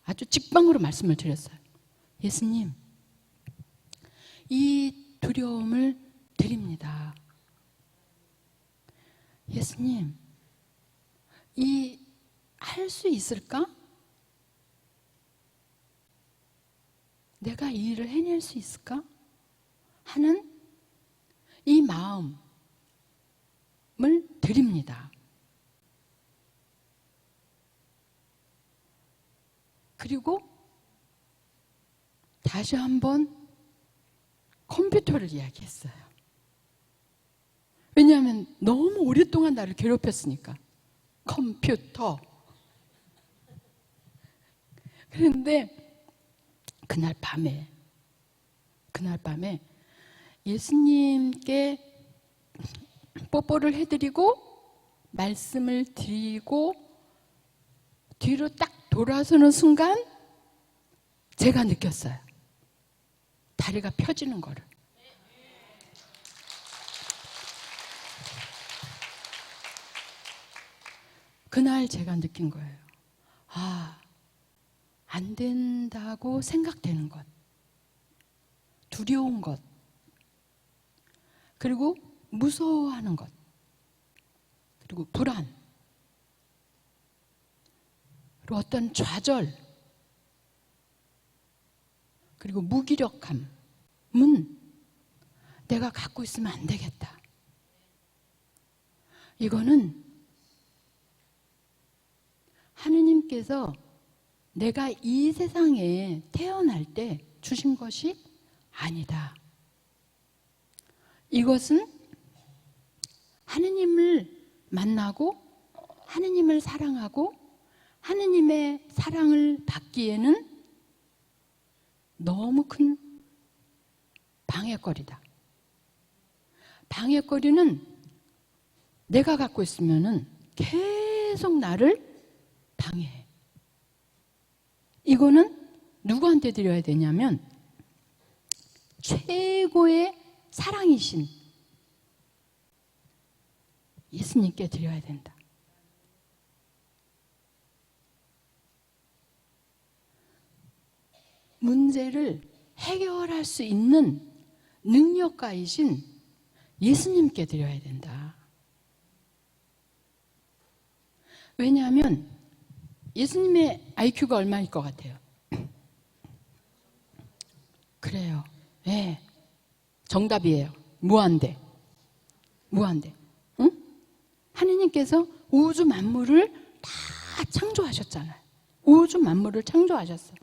아주 직방으로 말씀을 드렸어요. 예수님, 이 두려움을 드립니다. 예수님, 할 수 있을까? 내가 이 일을 해낼 수 있을까? 하는 이 마음을 드립니다. 그리고 다시 한번 컴퓨터를 이야기했어요. 왜냐하면 너무 오랫동안 나를 괴롭혔으니까. 컴퓨터. 그런데 그날 밤에 예수님께 뽀뽀를 해드리고 말씀을 드리고 뒤로 딱 돌아서는 순간 제가 느꼈어요. 다리가 펴지는 거를. 그날 제가 느낀 거예요. 안 된다고 생각되는 것, 두려운 것, 그리고 무서워하는 것, 그리고 불안, 그리고 어떤 좌절, 그리고 무기력함은 내가 갖고 있으면 안 되겠다. 이거는 하느님께서 내가 이 세상에 태어날 때 주신 것이 아니다. 이것은 하느님을 만나고 하느님을 사랑하고 하느님의 사랑을 받기에는 너무 큰 방해거리다. 방해거리는 내가 갖고 있으면은 계속 나를 방해해. 이거는 누구한테 드려야 되냐면 최고의 사랑이신 예수님께 드려야 된다. 문제를 해결할 수 있는 능력가이신 예수님께 드려야 된다. 왜냐하면 예수님의 IQ가 얼마일 것 같아요? 그래요. 네. 정답이에요. 무한대. 무한대. 응? 하느님께서 우주 만물을 다 창조하셨잖아요. 우주 만물을 창조하셨어요.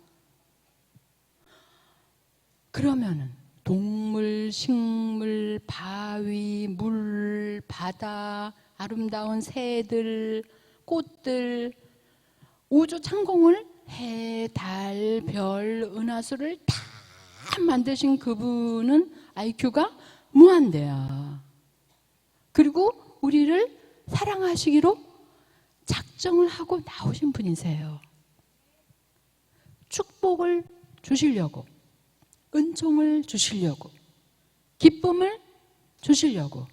그러면은 동물, 식물, 바위, 물, 바다, 아름다운 새들, 꽃들, 우주 창공을 해, 달, 별, 은하수를 다 만드신 그분은 IQ가 무한대야. 그리고 우리를 사랑하시기로 작정을 하고 나오신 분이세요. 축복을 주시려고, 은총을 주시려고, 기쁨을 주시려고,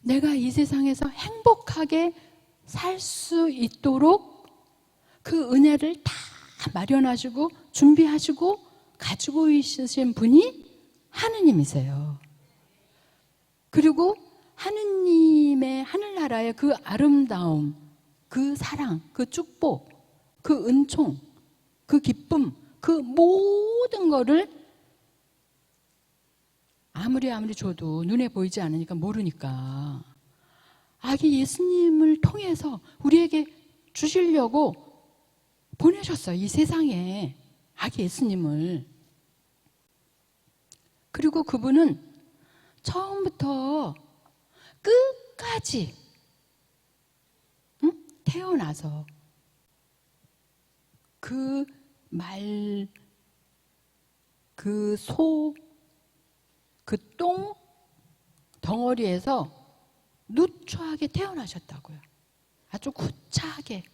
내가 이 세상에서 행복하게 살 수 있도록 그 은혜를 다 마련하시고 준비하시고 가지고 있으신 분이 하느님이세요. 그리고 하느님의 하늘나라의 그 아름다움, 그 사랑, 그 축복, 그 은총, 그 기쁨, 그 모든 거를 아무리 줘도 눈에 보이지 않으니까 모르니까 아기 예수님을 통해서 우리에게 주시려고 보내셨어요. 이 세상에 아기 예수님을. 그리고 그분은 처음부터 끝까지 태어나서 그 말, 그 소, 그 똥 덩어리에서 누추하게 태어나셨다고요. 아주 구차하게.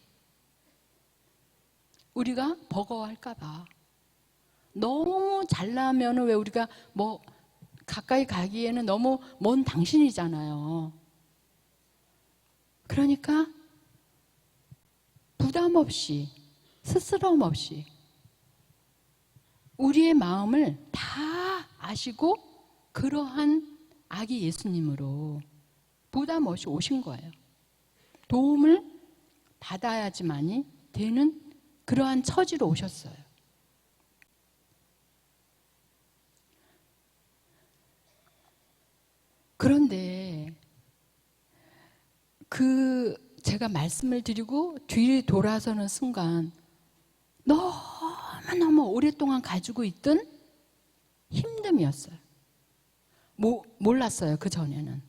우리가 버거워할까봐. 너무 잘나면 왜 우리가 뭐 가까이 가기에는 너무 먼 당신이잖아요. 그러니까 부담 없이, 스스럼 없이 우리의 마음을 다 아시고 그러한 아기 예수님으로 부담 없이 오신 거예요. 도움을 받아야지만이 되는 그러한 처지로 오셨어요. 그런데 제가 말씀을 드리고 뒤를 돌아서는 순간 너무너무 오랫동안 가지고 있던 힘듦이었어요. 몰랐어요. 그 전에는.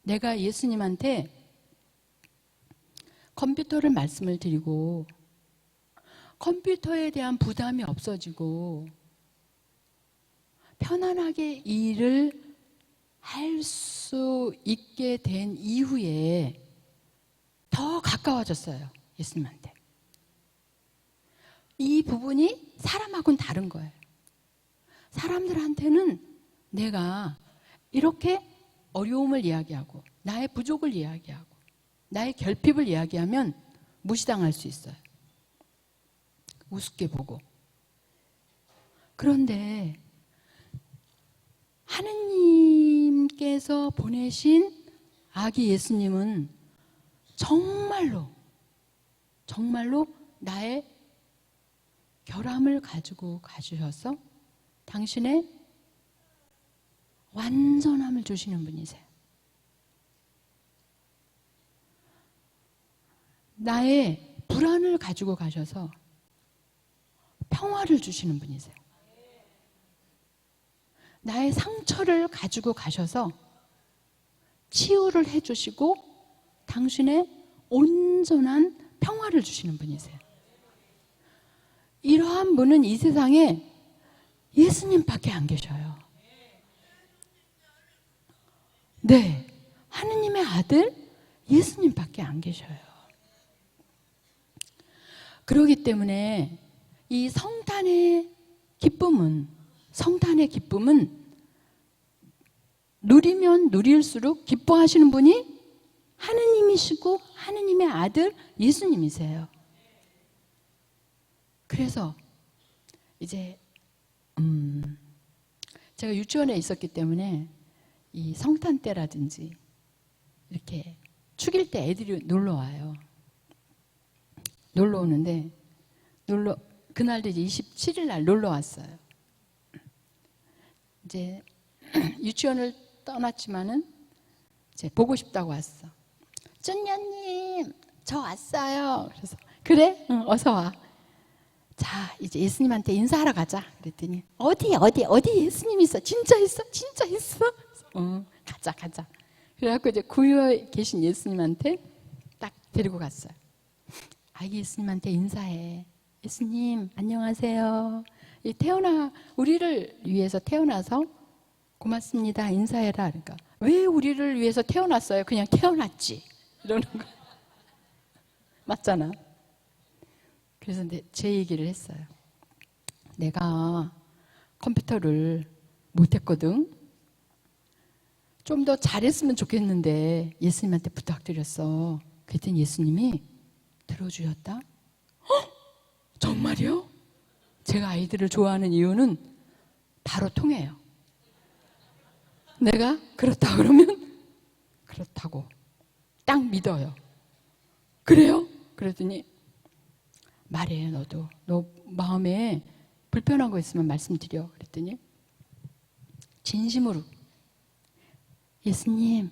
내가 예수님한테 컴퓨터를 말씀을 드리고 컴퓨터에 대한 부담이 없어지고 편안하게 일을 할 수 있게 된 이후에 더 가까워졌어요. 예수님한테. 이 부분이 사람하고는 다른 거예요. 사람들한테는 내가 이렇게 어려움을 이야기하고 나의 부족을 이야기하고 나의 결핍을 이야기하면 무시당할 수 있어요. 우습게 보고. 그런데 하느님께서 보내신 아기 예수님은 정말로 나의 결함을 가지고 가주셔서 당신의 완전함을 주시는 분이세요. 나의 불안을 가지고 가셔서 평화를 주시는 분이세요. 나의 상처를 가지고 가셔서 치유를 해주시고 당신의 온전한 평화를 주시는 분이세요. 이러한 분은 이 세상에 예수님밖에 안 계셔요. 네, 하느님의 아들 예수님밖에 안 계셔요. 그렇기 때문에 이 성탄의 기쁨은 누리면 누릴수록 기뻐하시는 분이 하느님이시고 하느님의 아들 예수님이세요. 그래서 이제 제가 유치원에 있었기 때문에 이 성탄 때라든지 이렇게 축일 때 애들이 놀러 와요. 놀러 오는데 그날도 이제 27일 날 놀러 왔어요. 이제 유치원을 떠났지만은 이제 보고 싶다고 왔어. 쫀녀님, 저 왔어요. 그래서 그래? 응, 어서 와. 자, 이제 예수님한테 인사하러 가자. 그랬더니 어디 예수님 있어? 진짜 있어? 가자. 그래갖고 이제 구유에 계신 예수님한테 딱 데리고 갔어요. 아기 예수님한테 인사해. 예수님 안녕하세요. 우리를 위해서 태어나서 고맙습니다. 인사해라. 그러니까 왜 우리를 위해서 태어났어요? 그냥 태어났지. 이러는 거 맞잖아. 그래서 제 얘기를 했어요. 내가 컴퓨터를 못했거든. 좀 더 잘했으면 좋겠는데 예수님한테 부탁드렸어. 그랬더니 예수님이 들어주셨다. 정말요? 제가 아이들을 좋아하는 이유는 바로 통해요. 내가 그렇다 그러면 그렇다고 딱 믿어요. 그래요? 그랬더니 말해. 너 마음에 불편한 거 있으면 말씀드려. 그랬더니 진심으로 예수님,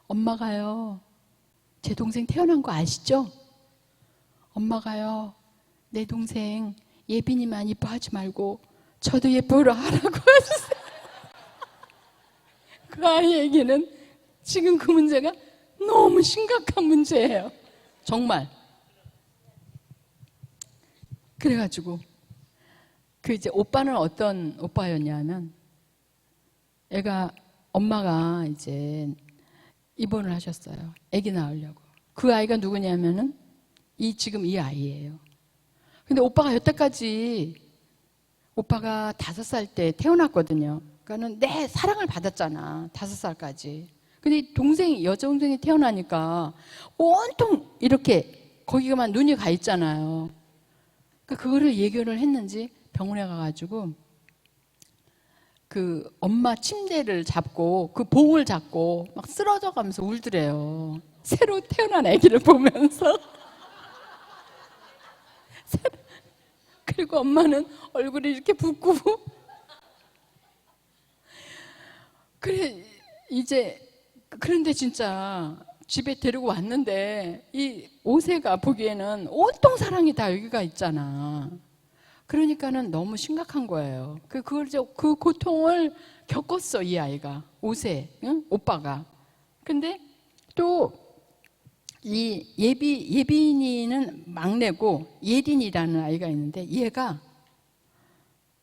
엄마가요 제 동생 태어난 거 아시죠? 엄마가요 내 동생 예빈이만 이뻐하지 말고 저도 예뻐라 하라고 해주세요. 그 아이에게는 지금 그 문제가 너무 심각한 문제예요. 정말. 그래가지고 이제 오빠는 어떤 오빠였냐면 엄마가 이제 입원을 하셨어요. 아기 낳으려고. 그 아이가 누구냐면은 지금 이 아이예요. 근데 오빠가 여태까지 오빠가 5살 때 태어났거든요. 그러니까는 내 사랑을 받았잖아. 5살까지. 근데 여동생이 태어나니까 온통 이렇게 거기가만 눈이 가 있잖아요. 그러니까 그거를 예견을 했는지 병원에 가가지고 그 엄마 침대를 잡고 그 봉을 잡고 막 쓰러져 가면서 울더래요. 새로 태어난 아기를 보면서. 그리고 엄마는 얼굴이 이렇게 붓고. 그런데 진짜 집에 데리고 왔는데 이 5세가 보기에는 온통 사랑이 다 여기가 있잖아. 그러니까는 너무 심각한 거예요. 그 고통을 겪었어, 이 아이가. 5세, 응? 오빠가. 근데 또 이 예빈이는 막내고 예린이라는 아이가 있는데 얘가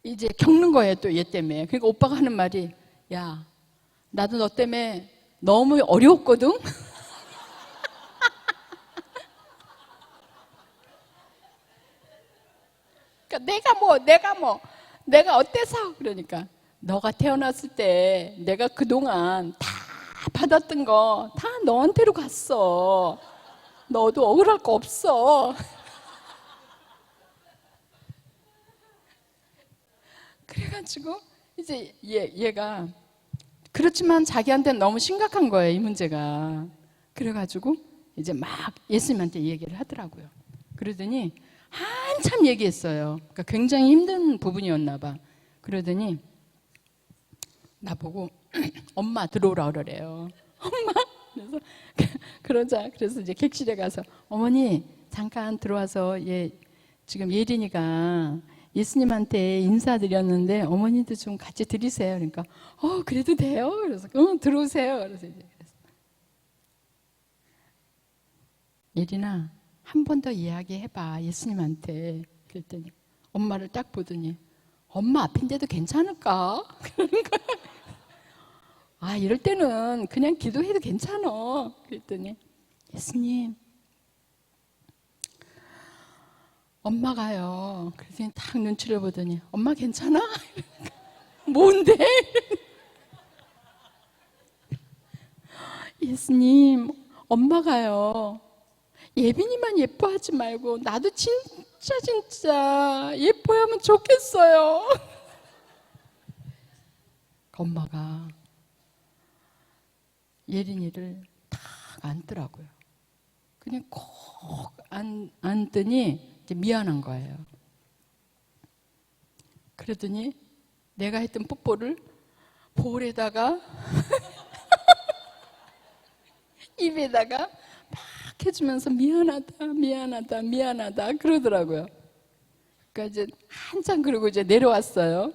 이제 겪는 거예요, 또 얘 때문에. 그러니까 오빠가 하는 말이, 야, 나도 너 때문에 너무 어려웠거든? 그러니까 내가 어때서? 그러니까 너가 태어났을 때 내가 그동안 다 받았던 거 다 너한테로 갔어. 너도 억울할 거 없어. 그래가지고 이제 얘가 그렇지만 자기한테는 너무 심각한 거예요, 이 문제가. 그래가지고 이제 막 예수님한테 얘기를 하더라고요. 그러더니 한참 얘기했어요. 그러니까 굉장히 힘든 부분이었나 봐. 그러더니 나보고 엄마 들어오라 그러래요. 엄마. 그래서 이제 객실에 가서 어머니 잠깐 들어와서 지금 예린이가 예수님한테 인사드렸는데 어머니도 좀 같이 드리세요. 그러니까 그래도 돼요. 그래서 들어오세요. 그래서 이제 예린아 한 번 더 이야기해봐 예수님한테. 그랬더니 엄마를 딱 보더니 엄마 앞인데도 괜찮을까? 그러는 거야. 아 이럴 때는 그냥 기도해도 괜찮아. 그랬더니 예수님 엄마가요. 그랬더니 딱 눈치를 보더니 엄마 괜찮아? 뭔데? 예수님 엄마가요 예빈이만 예뻐하지 말고 나도 진짜 예뻐하면 좋겠어요. 엄마가 예린이를 탁 안더라고요. 그냥 콕 안더니 이제 미안한 거예요. 그러더니 내가 했던 뽀뽀를 볼에다가 입에다가 막 해주면서 미안하다 그러더라고요. 그러니까 이제 한참 그러고 이제 내려왔어요.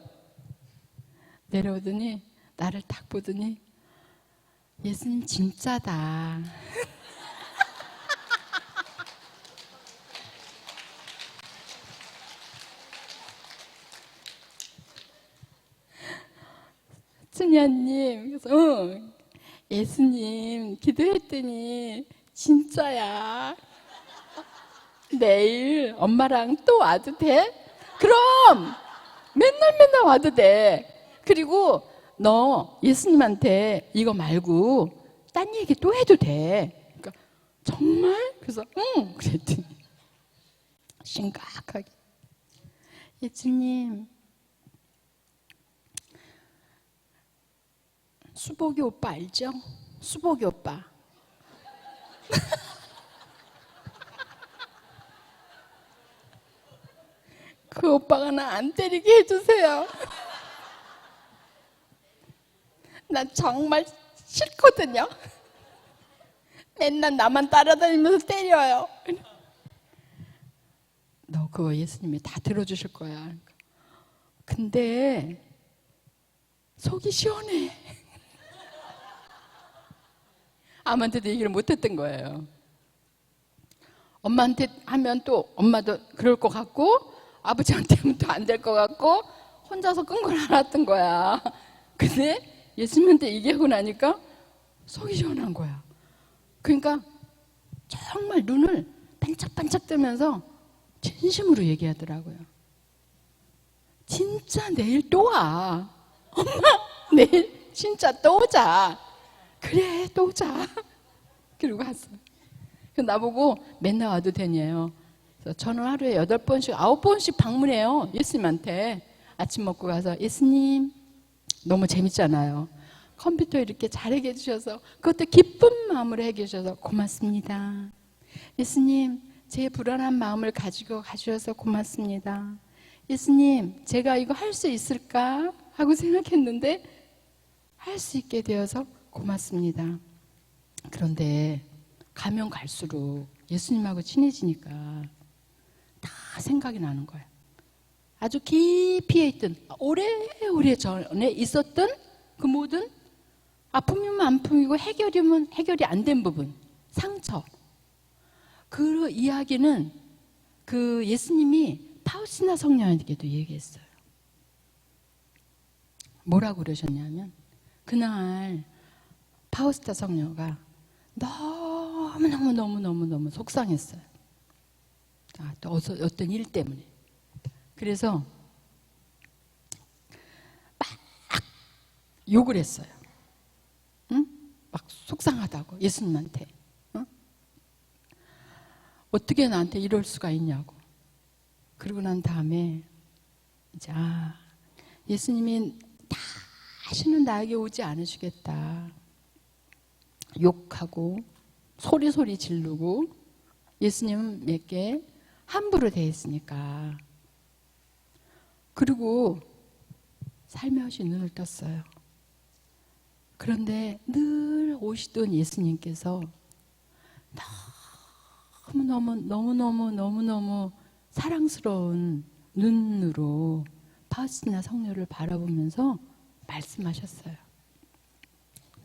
내려오더니 나를 딱 보더니 예수님 진짜다. 춘향님 그래서 예수님 기도했더니 진짜야. 내일 엄마랑 또 와도 돼? 그럼 맨날 와도 돼. 그리고 너 예수님한테 이거 말고 딴 얘기 또 해도 돼. 그러니까 정말? 그래서 응 그랬더니 심각하게 예수님 수복이 오빠 알죠? 수복이 오빠. 그 오빠가 나 안 때리게 해주세요. 나 정말 싫거든요. 맨날 나만 따라다니면서 때려요. 너 그거 예수님이 다 들어주실 거야. 근데 속이 시원해. 아무한테도 얘기를 못했던 거예요. 엄마한테 하면 또 엄마도 그럴 것 같고 아버지한테 하면 또 안 될 것 같고 혼자서 끙끙 앓았던 거야. 근데 예수님한테 얘기하고 나니까 속이 시원한 거야. 그러니까 정말 눈을 반짝반짝 뜨면서 진심으로 얘기하더라고요. 진짜 내일 또 와. 엄마 내일 진짜 또 오자. 그래 또 오자. 그러고 갔어요. 나보고 맨날 와도 되냐요. 그래서 저는 하루에 8번씩 9번씩 방문해요. 예수님한테. 아침 먹고 가서 예수님 너무 재밌잖아요. 컴퓨터 이렇게 잘하게 해주셔서 그것도 기쁜 마음으로 해주셔서 고맙습니다. 예수님 제 불안한 마음을 가지고 가주셔서 고맙습니다. 예수님 제가 이거 할 수 있을까 하고 생각했는데 할 수 있게 되어서 고맙습니다. 그런데 가면 갈수록 예수님하고 친해지니까 다 생각이 나는 거예요. 아주 깊이에 있던 오래오래 전에 있었던 그 모든 아픔이면 아픔이고 해결이면 해결이 안 된 부분, 상처. 그 이야기는 그 예수님이 파우스티나 성녀에게도 얘기했어요. 뭐라고 그러셨냐면 그날 파우스타 성녀가 너무 속상했어요. 또 어떤 일 때문에. 그래서 막 욕을 했어요. 응? 막 속상하다고 예수님한테. 응? 어떻게 나한테 이럴 수가 있냐고. 그러고 난 다음에 이제 예수님이 다시는 나에게 오지 않으시겠다. 욕하고 소리 지르고 예수님에게 함부로 대했으니까. 그리고 살며시 눈을 떴어요. 그런데 늘 오시던 예수님께서 너무너무 사랑스러운 눈으로 파우스티나 성녀를 바라보면서 말씀하셨어요.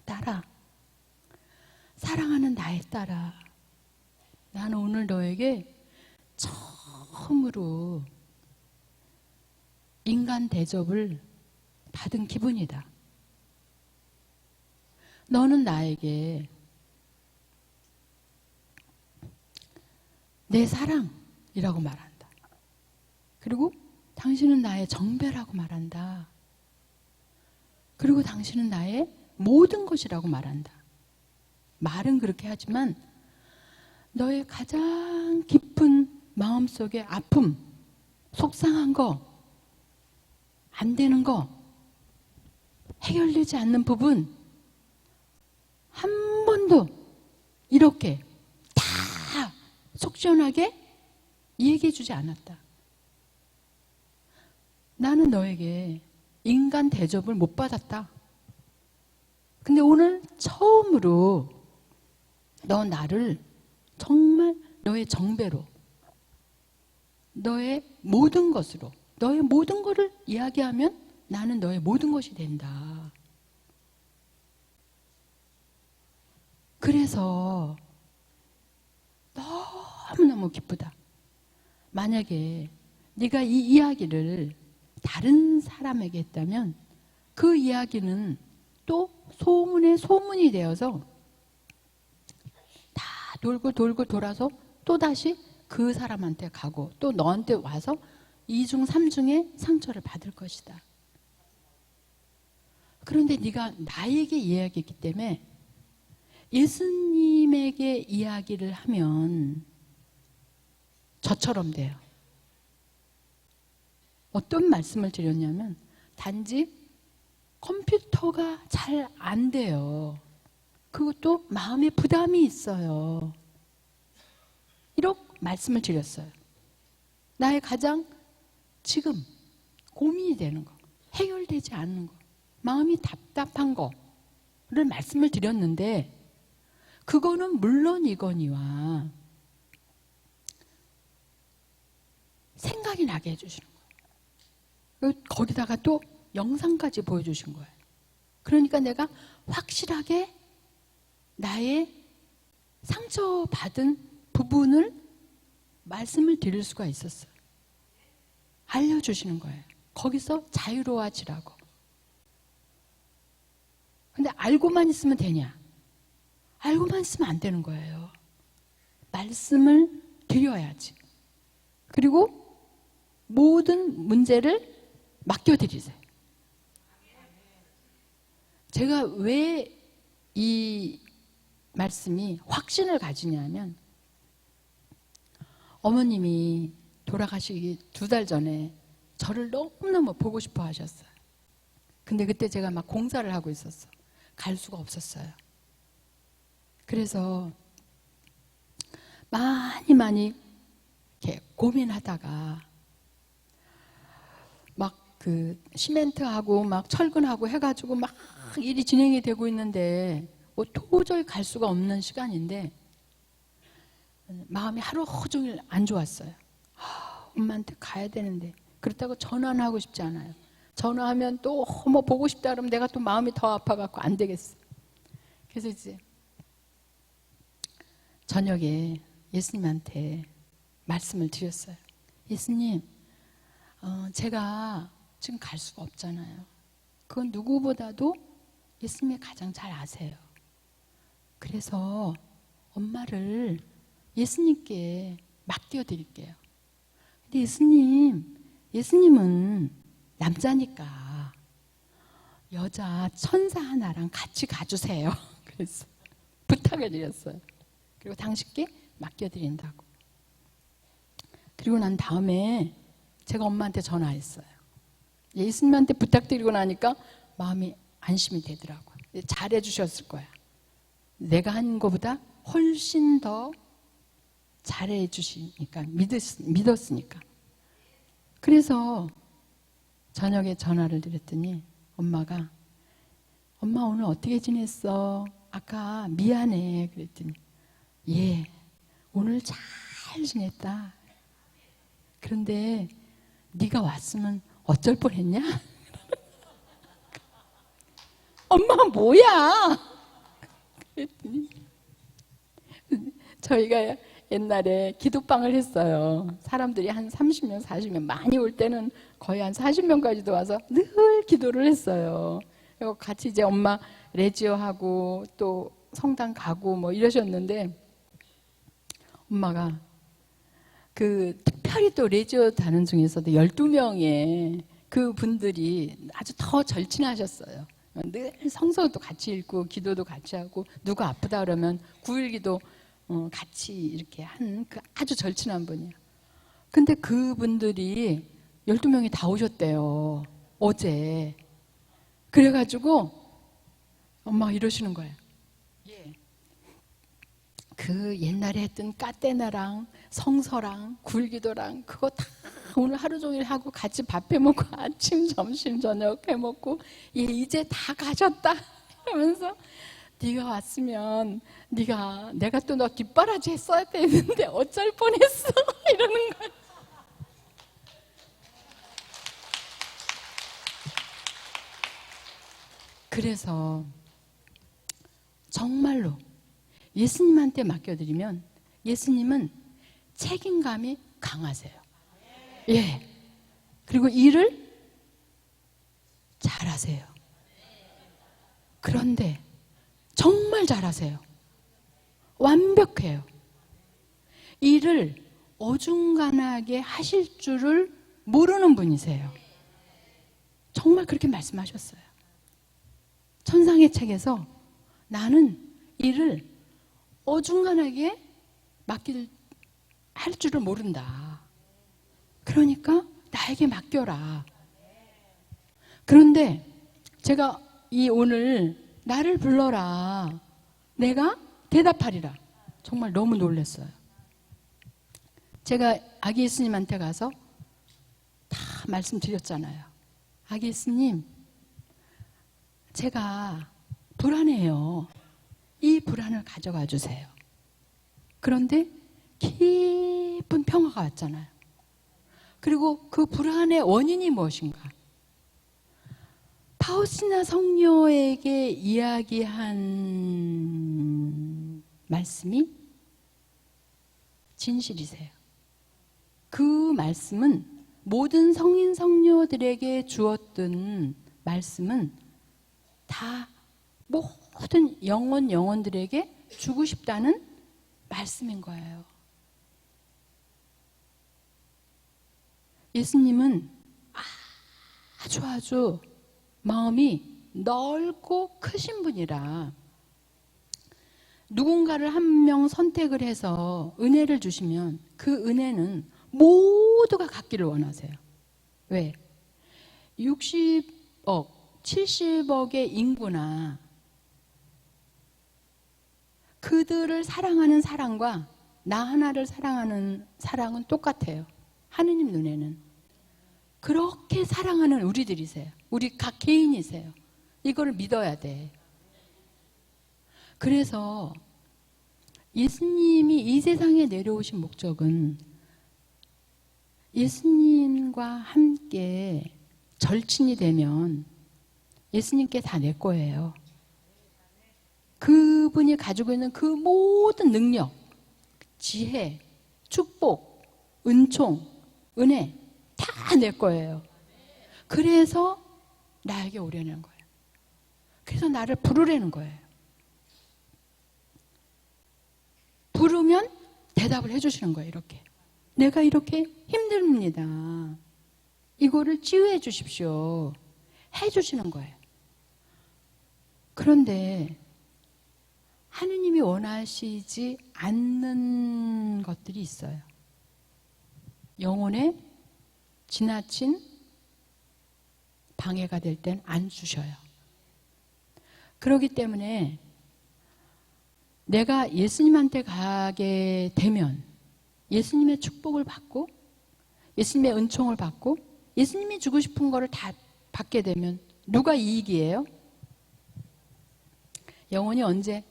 딸아, 사랑하는 나의 딸아, 나는 오늘 너에게 처음으로 인간 대접을 받은 기분이다. 너는 나에게 내 사랑이라고 말한다. 그리고 당신은 나의 정배라고 말한다. 그리고 당신은 나의 모든 것이라고 말한다. 말은 그렇게 하지만 너의 가장 깊은 마음속의 아픔, 속상한 거, 안 되는 거, 해결되지 않는 부분 한 번도 이렇게 다 속 시원하게 얘기해 주지 않았다. 나는 너에게 인간 대접을 못 받았다. 근데 오늘 처음으로 너 나를 정말 너의 정배로, 너의 모든 것으로, 너의 모든 것을 이야기하면 나는 너의 모든 것이 된다. 그래서 너무너무 기쁘다. 만약에 네가 이 이야기를 다른 사람에게 했다면 그 이야기는 또 소문에 소문이 되어서 다 돌고 돌아서 또다시 그 사람한테 가고 또 너한테 와서 2중 3중의 상처를 받을 것이다. 그런데 네가 나에게 이야기했기 때문에 예수님에게 이야기를 하면 저처럼 돼요. 어떤 말씀을 드렸냐면 단지 컴퓨터가 잘 안 돼요. 그것도 마음에 부담이 있어요. 이렇게 말씀을 드렸어요. 나의 가장 지금 고민이 되는 거, 해결되지 않는 거, 마음이 답답한 거를 말씀을 드렸는데 그거는 물론이거니와 생각이 나게 해주시는 거예요. 거기다가 또 영상까지 보여주신 거예요. 그러니까 내가 확실하게 나의 상처받은 부분을 말씀을 드릴 수가 있었어요. 알려주시는 거예요. 거기서 자유로워지라고. 근데 알고만 있으면 되냐? 알고만 있으면 안 되는 거예요. 말씀을 드려야지. 그리고 모든 문제를 맡겨드리세요. 제가 왜 이 말씀이 확신을 가지냐면 어머님이 돌아가시기 2달 전에 저를 너무너무 보고 싶어 하셨어요. 근데 그때 제가 막 공사를 하고 있었어. 갈 수가 없었어요. 그래서 많이 이렇게 고민하다가 막 그 시멘트하고 막 철근하고 해가지고 막 일이 진행이 되고 있는데 뭐 도저히 갈 수가 없는 시간인데 마음이 하루 종일 안 좋았어요. 엄마한테 가야 되는데 그렇다고 전화는 하고 싶지 않아요. 전화하면 또 뭐 보고 싶다 그러면 내가 또 마음이 더 아파갖고 안 되겠어. 그래서 이제 저녁에 예수님한테 말씀을 드렸어요. 예수님, 제가 지금 갈 수가 없잖아요. 그건 누구보다도 예수님이 가장 잘 아세요. 그래서 엄마를 예수님께 맡겨드릴게요. 근데 예수님은 남자니까 여자 천사 하나랑 같이 가주세요. 그래서 부탁을 드렸어요. 그리고 당신께 맡겨드린다고. 그리고 난 다음에 제가 엄마한테 전화했어요. 예수님한테 부탁드리고 나니까 마음이 안심이 되더라고요. 잘해 주셨을 거야. 내가 한 것보다 훨씬 더 잘해 주시니까, 믿었으니까. 그래서 저녁에 전화를 드렸더니 엄마가, 엄마 오늘 어떻게 지냈어? 아까 미안해 그랬더니, 예, 오늘 잘 지냈다. 그런데 네가 왔으면 어쩔 뻔했냐? 엄마 뭐야? 그랬더니 저희가 옛날에 기도방을 했어요. 사람들이 한 30명, 40명, 많이 올 때는 거의 한 40명까지도 와서 늘 기도를 했어요. 그리고 같이 이제 엄마 레지오하고 또 성당 가고 뭐 이러셨는데, 엄마가 그 특별히 또 레지오 다는 중에서도 12명의 그 분들이 아주 더 절친하셨어요. 늘 성서도 같이 읽고 기도도 같이 하고, 누가 아프다 그러면 9일기도 같이 이렇게 한 그 아주 절친한 분이에요. 근데 그분들이 12명이 다 오셨대요, 어제. 그래가지고 엄마가 이러시는 거예요. 예. 그 옛날에 했던 까떼나랑 성서랑 굴기도랑 그거 다 오늘 하루 종일 하고 같이 밥 해먹고 아침 점심 저녁 해먹고, 예, 이제 다 가셨다 이러면서, 네가 왔으면 내가 또 너 뒷바라지 했어야 되는데 어쩔 뻔했어 이러는 거야. 그래서 정말로 예수님한테 맡겨드리면 예수님은 책임감이 강하세요. 예. 그리고 일을 잘하세요. 그런데 정말 잘하세요. 완벽해요. 일을 어중간하게 하실 줄을 모르는 분이세요. 정말 그렇게 말씀하셨어요. 천상의 책에서 나는 일을 어중간하게 할 줄을 모른다. 그러니까 나에게 맡겨라. 그런데 제가 오늘 나를 불러라, 내가 대답하리라, 정말 너무 놀랐어요. 제가 아기 예수님한테 가서 다 말씀드렸잖아요. 아기 예수님, 제가 불안해요. 이 불안을 가져가 주세요. 그런데 깊은 평화가 왔잖아요. 그리고 그 불안의 원인이 무엇인가? 파우스티나 성녀에게 이야기한 말씀이 진실이세요. 그 말씀은 모든 성인 성녀들에게 주었던 말씀은 다 모든 영혼들에게 주고 싶다는 말씀인 거예요. 예수님은 아주 마음이 넓고 크신 분이라 누군가를 한 명 선택을 해서 은혜를 주시면 그 은혜는 모두가 갖기를 원하세요. 왜? 60억, 70억의 인구나 그들을 사랑하는 사랑과 나 하나를 사랑하는 사랑은 똑같아요. 하느님 눈에는. 그렇게 사랑하는 우리들이세요. 우리 각 개인이세요. 이걸 믿어야 돼. 그래서 예수님이 이 세상에 내려오신 목적은 예수님과 함께 절친이 되면 예수님께 다 내 거예요. 그분이 가지고 있는 그 모든 능력, 지혜, 축복, 은총, 은혜 다 내 거예요. 그래서 나에게 오려는 거예요. 그래서 나를 부르려는 거예요. 부르면 대답을 해주시는 거예요. 이렇게. 내가 이렇게 힘듭니다. 이거를 치유해 주십시오. 해주시는 거예요. 그런데 하느님이 원하시지 않는 것들이 있어요. 영혼의 지나친 방해가 될 땐 안 주셔요. 그렇기 때문에 내가 예수님한테 가게 되면 예수님의 축복을 받고 예수님의 은총을 받고 예수님이 주고 싶은 거를 다 받게 되면 누가 이익이에요? 영혼이 언제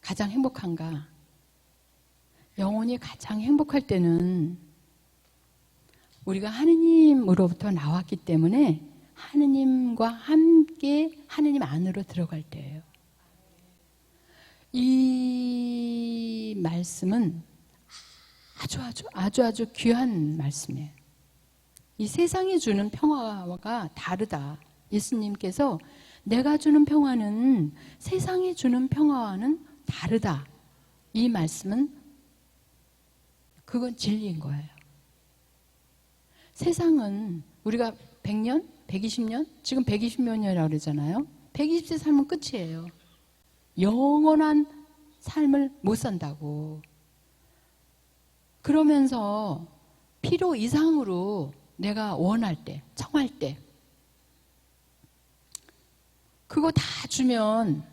가장 행복한가? 영혼이 가장 행복할 때는 우리가 하느님으로부터 나왔기 때문에 하느님과 함께 하느님 안으로 들어갈 때예요. 이 말씀은 아주 귀한 말씀이에요. 이 세상이 주는 평화가 다르다. 예수님께서 내가 주는 평화는 세상이 주는 평화와는 다르다. 이 말씀은 그건 진리인 거예요. 세상은 우리가 100년, 120년, 지금 120년이라고 그러잖아요. 120세 살면 끝이에요. 영원한 삶을 못 산다고. 그러면서 필요 이상으로 내가 원할 때, 청할 때 그거 다 주면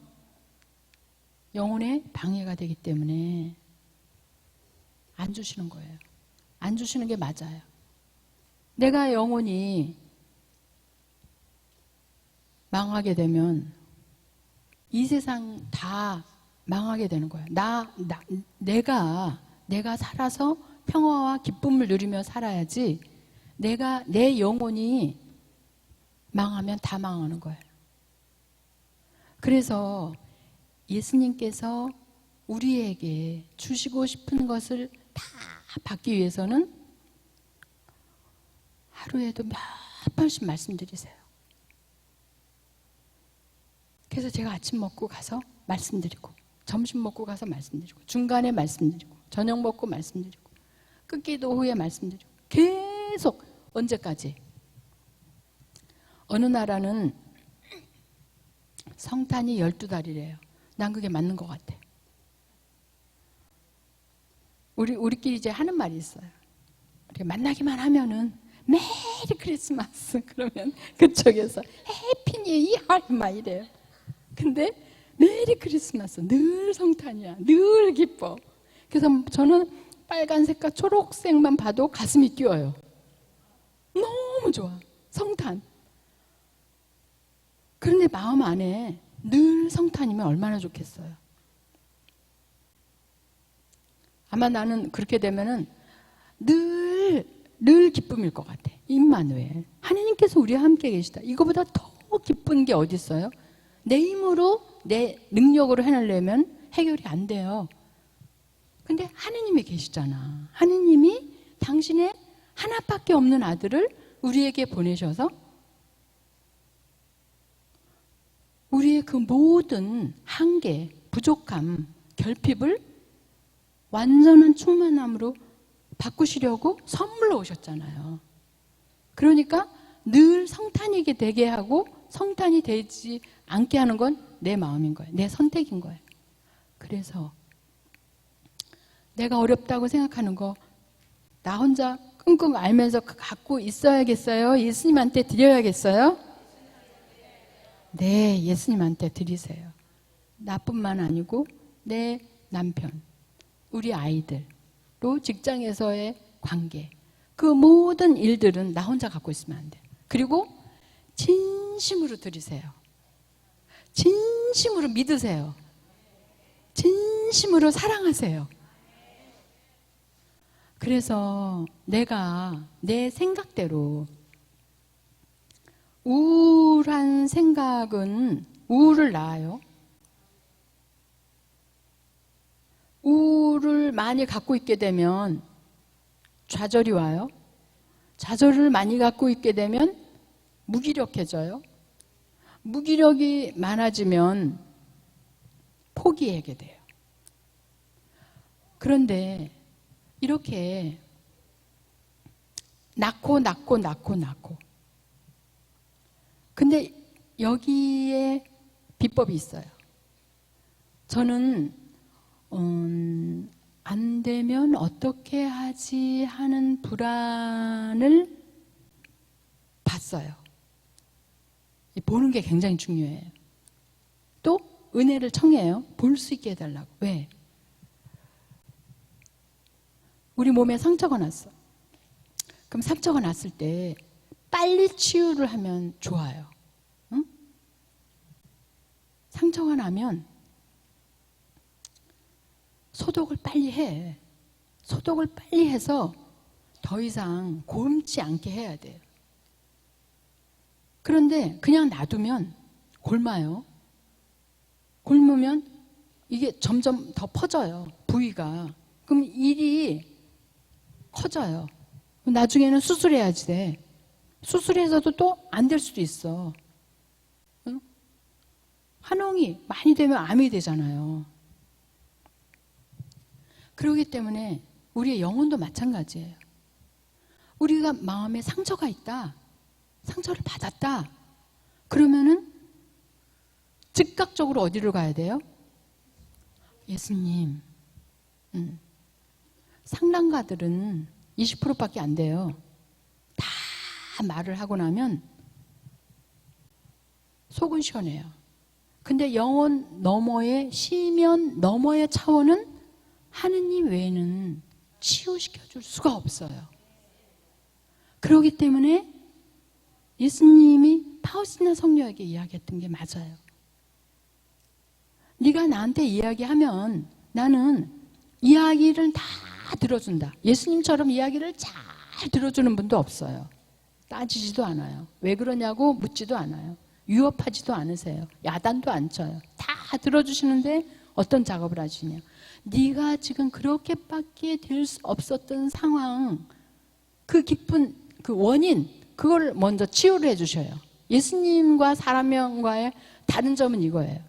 영혼에 방해가 되기 때문에 안 주시는 거예요. 안 주시는 게 맞아요. 내가 영혼이 망하게 되면 이 세상 다 망하게 되는 거예요. 내가 살아서 평화와 기쁨을 누리며 살아야지 내 영혼이 망하면 다 망하는 거예요. 그래서 예수님께서 우리에게 주시고 싶은 것을 다 받기 위해서는 하루에도 몇 번씩 말씀드리세요. 그래서 제가 아침 먹고 가서 말씀드리고 점심 먹고 가서 말씀드리고 중간에 말씀드리고 저녁 먹고 말씀드리고 끝기도 후에 말씀드리고 계속 언제까지? 어느 나라는 성탄이 12달이래요. 난 그게 맞는 것 같아. 우리끼리 이제 하는 말이 있어요. 이렇게 만나기만 하면은 메리 크리스마스 그러면 그쪽에서 해피 뉴 이어 막 이래요. 근데 메리 크리스마스 늘 성탄이야. 늘 기뻐. 그래서 저는 빨간색과 초록색만 봐도 가슴이 뛰어요. 너무 좋아. 성탄. 그런데 마음 안에 늘 성탄이면 얼마나 좋겠어요. 아마 나는 그렇게 되면은 늘 기쁨일 것 같아. 임마누엘. 하나님께서 우리와 함께 계시다. 이거보다 더 기쁜 게 어디 있어요? 내 힘으로 내 능력으로 해내려면 해결이 안 돼요. 근데 하느님이 계시잖아. 하느님이 당신의 하나밖에 없는 아들을 우리에게 보내셔서 우리의 그 모든 한계, 부족함, 결핍을 완전한 충만함으로 바꾸시려고 선물로 오셨잖아요. 그러니까 늘 성탄이게 되게 하고 성탄이 되지 않게 하는 건 내 마음인 거예요. 내 선택인 거예요. 그래서 내가 어렵다고 생각하는 거 나 혼자 끙끙 앓면서 갖고 있어야겠어요? 예수님한테 드려야겠어요? 네, 예수님한테 드리세요. 나뿐만 아니고 내 남편, 우리 아이들, 또 직장에서의 관계, 그 모든 일들은 나 혼자 갖고 있으면 안 돼요. 그리고 진심으로 드리세요. 진심으로 믿으세요. 진심으로 사랑하세요. 그래서 내가 내 생각대로 우울한 생각은 우울을 낳아요. 우울을 많이 갖고 있게 되면 좌절이 와요. 좌절을 많이 갖고 있게 되면 무기력해져요. 무기력이 많아지면 포기하게 돼요. 그런데 이렇게 낳고 근데 여기에 비법이 있어요. 저는 안 되면 어떻게 하지 하는 불안을 봤어요. 보는 게 굉장히 중요해요. 또 은혜를 청해요. 볼 수 있게 해달라고. 왜? 우리 몸에 상처가 났어. 그럼 상처가 났을 때 빨리 치유를 하면 좋아요. 응? 상처가 나면 소독을 빨리 해. 소독을 빨리 해서 더 이상 곪지 않게 해야 돼요. 그런데 그냥 놔두면 곪아요. 곪으면 이게 점점 더 퍼져요. 부위가. 그럼 일이 커져요. 나중에는 수술해야지 돼. 수술해서도 또 안 될 수도 있어. 응? 한홍이 많이 되면 암이 되잖아요. 그렇기 때문에 우리의 영혼도 마찬가지예요. 우리가 마음에 상처가 있다. 상처를 받았다. 그러면은 즉각적으로 어디로 가야 돼요? 예수님. 상담가들은 20%밖에 안 돼요. 다 말을 하고 나면 속은 시원해요. 근데 영혼 너머의 시면 너머의 차원은 하느님 외에는 치유시켜 줄 수가 없어요. 그렇기 때문에 예수님이 파우스티나 성녀에게 이야기했던 게 맞아요. 네가 나한테 이야기하면 나는 이야기를 다 들어준다. 예수님처럼 이야기를 잘 들어주는 분도 없어요. 따지지도 않아요. 왜 그러냐고 묻지도 않아요. 위협하지도 않으세요. 야단도 안 쳐요. 다 들어주시는데 어떤 작업을 하시냐. 네가 지금 그렇게밖에 될 수 없었던 상황, 그 깊은 그 원인, 그걸 먼저 치유를 해주셔요. 예수님과 사람과의 다른 점은 이거예요.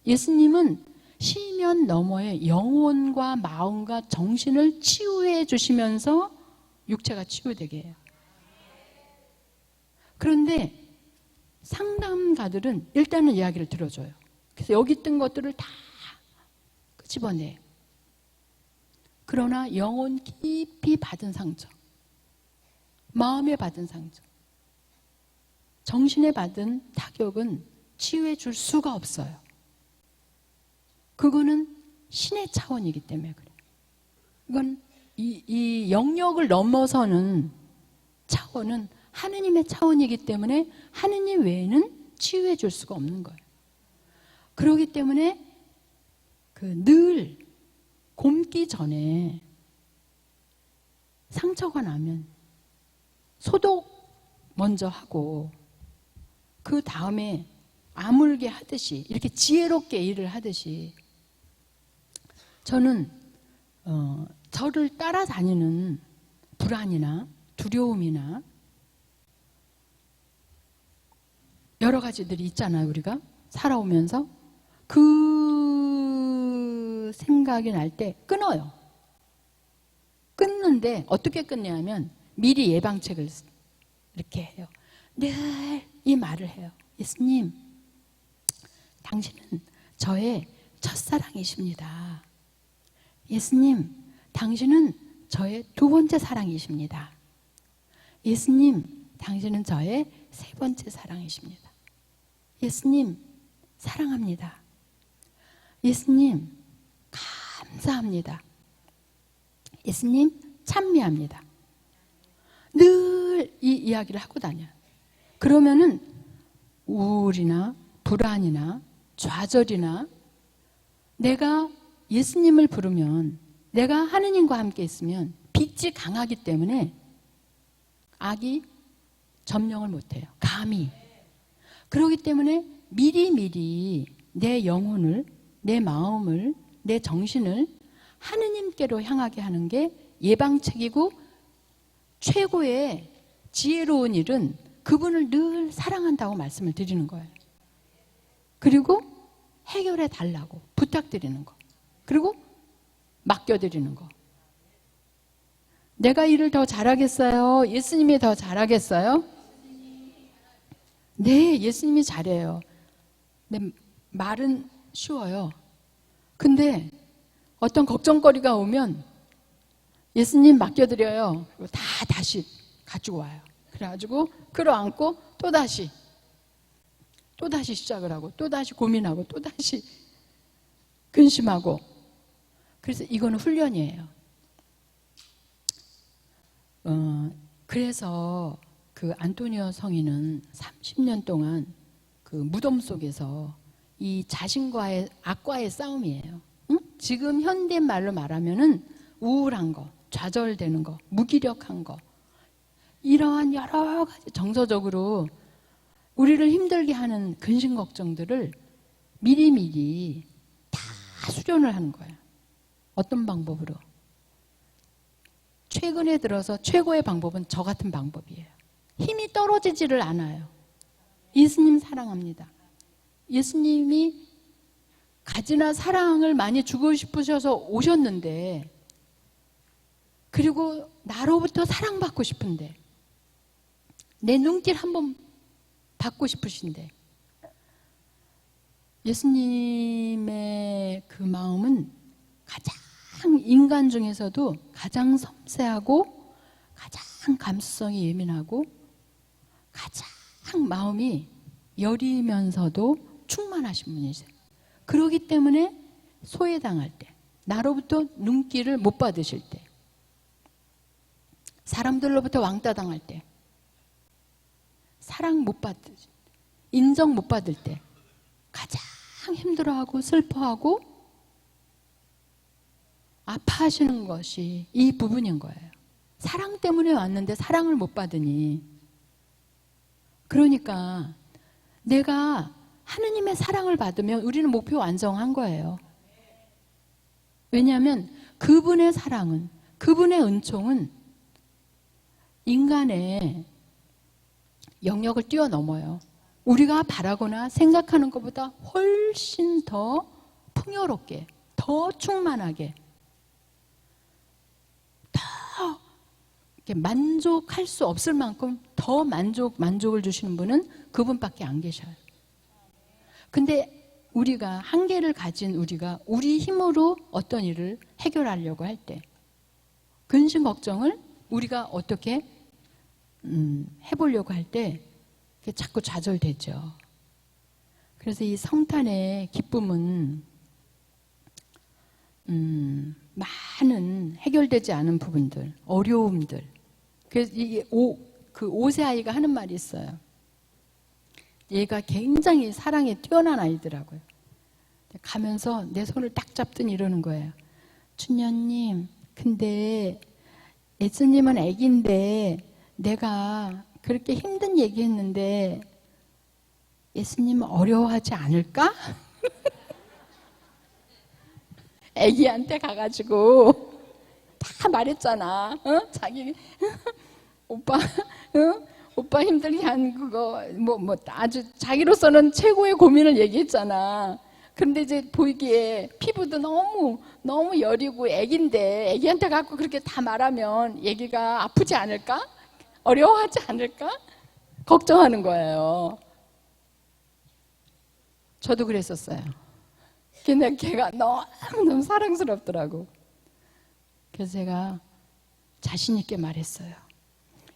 예수님은 시면 너머의 영혼과 마음과 정신을 치유해 주시면서 육체가 치유되게 해요. 그런데 상담가들은 일단은 이야기를 들어줘요. 그래서 여기 있던 것들을 다 끄집어내요. 그러나 영혼 깊이 받은 상처, 마음에 받은 상처, 정신에 받은 타격은 치유해 줄 수가 없어요. 그거는 신의 차원이기 때문에 그래요. 이건 이 영역을 넘어서는 차원은 하느님의 차원이기 때문에 하느님 외에는 치유해 줄 수가 없는 거예요. 그렇기 때문에 늘 곪기 전에 상처가 나면 소독 먼저 하고 그 다음에 아물게 하듯이 이렇게 지혜롭게 일을 하듯이 저는 저를 따라다니는 불안이나 두려움이나 여러 가지들이 있잖아요. 우리가 살아오면서 그 생각이 날 때 끊어요. 끊는데 어떻게 끊냐면 미리 예방책을 이렇게 해요. 늘 이 말을 해요. 예수님, 당신은 저의 첫사랑이십니다. 예수님, 당신은 저의 두 번째 사랑이십니다. 예수님, 당신은 저의 세 번째 사랑이십니다. 예수님, 사랑합니다. 예수님, 감사합니다. 예수님, 찬미합니다. 늘 이 이야기를 하고 다녀요. 그러면은 우울이나 불안이나 좌절이나 내가 예수님을 부르면 내가 하느님과 함께 있으면 빛이 강하기 때문에 악이 점령을 못해요. 감히. 그렇기 때문에 미리미리 내 영혼을, 내 마음을, 내 정신을 하느님께로 향하게 하는 게 예방책이고 최고의 지혜로운 일은 그분을 늘 사랑한다고 말씀을 드리는 거예요. 그리고 해결해 달라고 부탁드리는 거. 그리고 맡겨드리는 거. 내가 일을 더 잘하겠어요? 예수님이 더 잘하겠어요? 네, 예수님이 잘해요. 근데 말은 쉬워요. 근데 어떤 걱정거리가 오면 예수님 맡겨드려요. 그리고 다시 가지고 와요. 그래가지고 끌어안고 또다시 또다시 시작을 하고 또다시 고민하고 또다시 근심하고. 그래서 이거는 훈련이에요. 그래서 그 안토니오 성인은 30년 동안 그 무덤 속에서 이 자신과의 악과의 싸움이에요. 응? 지금 현대 말로 말하면은 우울한 거, 좌절되는 거, 무기력한 거, 이러한 여러 가지 정서적으로 우리를 힘들게 하는 근심 걱정들을 미리미리 다 수련을 하는 거예요. 어떤 방법으로? 최근에 들어서 최고의 방법은 저 같은 방법이에요. 힘이 떨어지지를 않아요. 예수님 사랑합니다. 예수님이 가지나 사랑을 많이 주고 싶으셔서 오셨는데, 그리고 나로부터 사랑받고 싶은데, 내 눈길 한번 받고 싶으신데, 예수님의 그 마음은 가장 인간 중에서도 가장 섬세하고 가장 감수성이 예민하고 가장 마음이 여리면서도 충만하신 분이세요. 그렇기 때문에 소외당할 때, 나로부터 눈길을 못 받으실 때, 사람들로부터 왕따 당할 때, 사랑 못 받을 때, 인정 못 받을 때 가장 힘들어하고 슬퍼하고 아파하시는 것이 이 부분인 거예요. 사랑 때문에 왔는데 사랑을 못 받으니. 그러니까 내가 하느님의 사랑을 받으면 우리는 목표 완성한 거예요. 왜냐하면 그분의 사랑은, 그분의 은총은 인간의 영역을 뛰어넘어요. 우리가 바라거나 생각하는 것보다 훨씬 더 풍요롭게, 더 충만하게, 더 이렇게 만족할 수 없을 만큼 더 만족을 주시는 분은 그분밖에 안 계셔요. 근데 우리가 한계를 가진 우리가 우리 힘으로 어떤 일을 해결하려고 할 때, 근심 걱정을 우리가 어떻게 해보려고 할 때 자꾸 좌절되죠. 그래서 이 성탄의 기쁨은 많은 해결되지 않은 부분들, 어려움들. 그래서 그 5세 아이가 하는 말이 있어요. 얘가 굉장히 사랑에 뛰어난 아이더라고요. 가면서 내 손을 딱 잡더니 이러는 거예요. 주녀님, 근데 예수님은 애기인데 내가 그렇게 힘든 얘기했는데 예수님은 어려워하지 않을까? 애기한테 가가지고 다 말했잖아. 어? 자기 오빠, 어? 오빠 힘들게 한 그거 뭐 아주 자기로서는 최고의 고민을 얘기했잖아. 그런데 이제 보이기에 피부도 너무 여리고 애기인데 애기한테 갖고 그렇게 다 말하면 애기가 아프지 않을까? 어려워하지 않을까? 걱정하는 거예요. 저도 그랬었어요. 근데 걔가 너무 사랑스럽더라고. 그래서 제가 자신 있게 말했어요.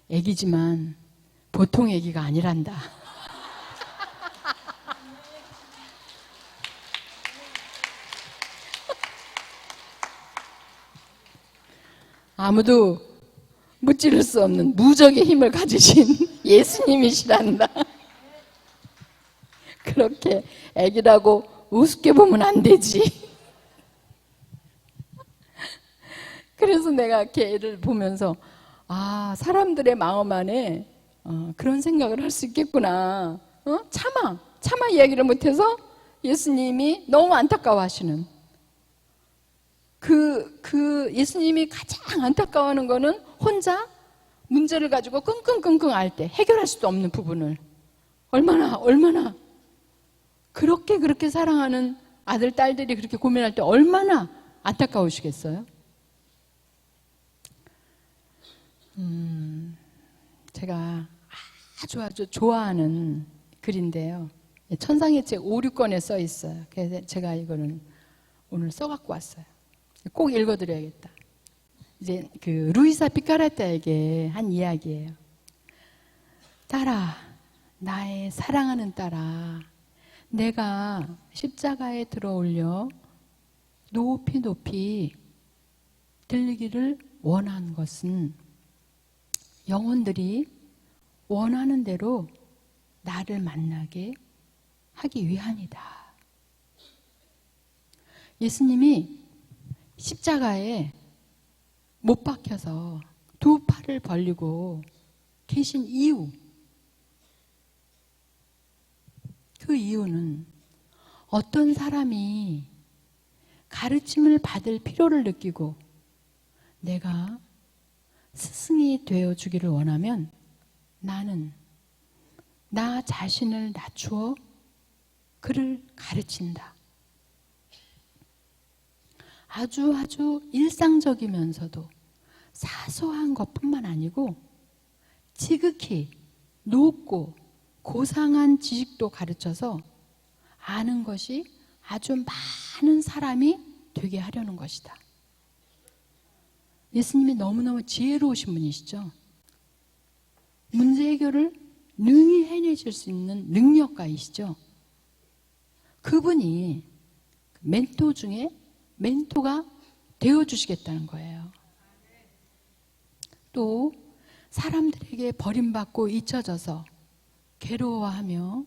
애기지만 보통 애기가 아니란다. 아무도 무찌를 수 없는 무적의 힘을 가지신 예수님이시란다. 그렇게 애기라고 우습게 보면 안 되지. 그래서 내가 걔를 보면서 사람들의 마음 안에 그런 생각을 할 수 있겠구나. 차마 이야기를 못해서 예수님이 너무 안타까워하시는 그 예수님이 가장 안타까워하는 거는 혼자 문제를 가지고 끙끙끙끙 앓을 때 해결할 수도 없는 부분을 얼마나 그렇게 사랑하는 아들, 딸들이 그렇게 고민할 때 얼마나 안타까우시겠어요? 제가 아주 좋아하는 글인데요. 천상의 책 5, 6권에 써 있어요. 그래서 제가 이거는 오늘 써갖고 왔어요. 꼭 읽어드려야겠다. 이제 그 루이사 피카레타에게 한 이야기예요. 딸아, 나의 사랑하는 딸아, 내가 십자가에 들어올려 높이 높이 들리기를 원한 것은 영혼들이 원하는 대로 나를 만나게 하기 위함이다. 예수님이 십자가에 못 박혀서 두 팔을 벌리고 계신 이유, 그 이유는 어떤 사람이 가르침을 받을 필요를 느끼고 내가 스승이 되어주기를 원하면 나는 나 자신을 낮추어 그를 가르친다. 아주 일상적이면서도 사소한 것뿐만 아니고 지극히 높고 고상한 지식도 가르쳐서 아는 것이 아주 많은 사람이 되게 하려는 것이다. 예수님이 너무너무 지혜로우신 분이시죠. 문제 해결을 능히 해내실 수 있는 능력가이시죠. 그분이 멘토 중에 멘토가 되어주시겠다는 거예요. 또 사람들에게 버림받고 잊혀져서 괴로워하며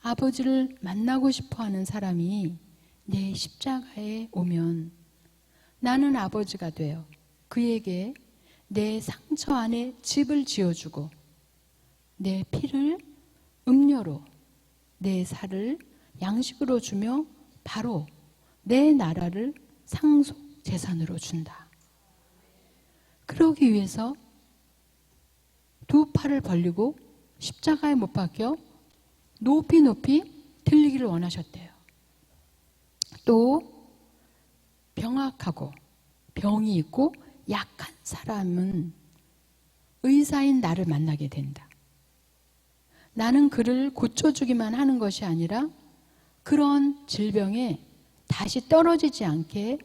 아버지를 만나고 싶어하는 사람이 내 십자가에 오면 나는 아버지가 되어 그에게 내 상처 안에 집을 지어주고 내 피를 음료로 내 살을 양식으로 주며 바로 내 나라를 상속 재산으로 준다. 그러기 위해서 두 팔을 벌리고 십자가에 못 박혀 높이 높이 들리기를 원하셨대요. 또 병악하고 병이 있고 약한 사람은 의사인 나를 만나게 된다. 나는 그를 고쳐주기만 하는 것이 아니라 그런 질병에 다시 떨어지지 않게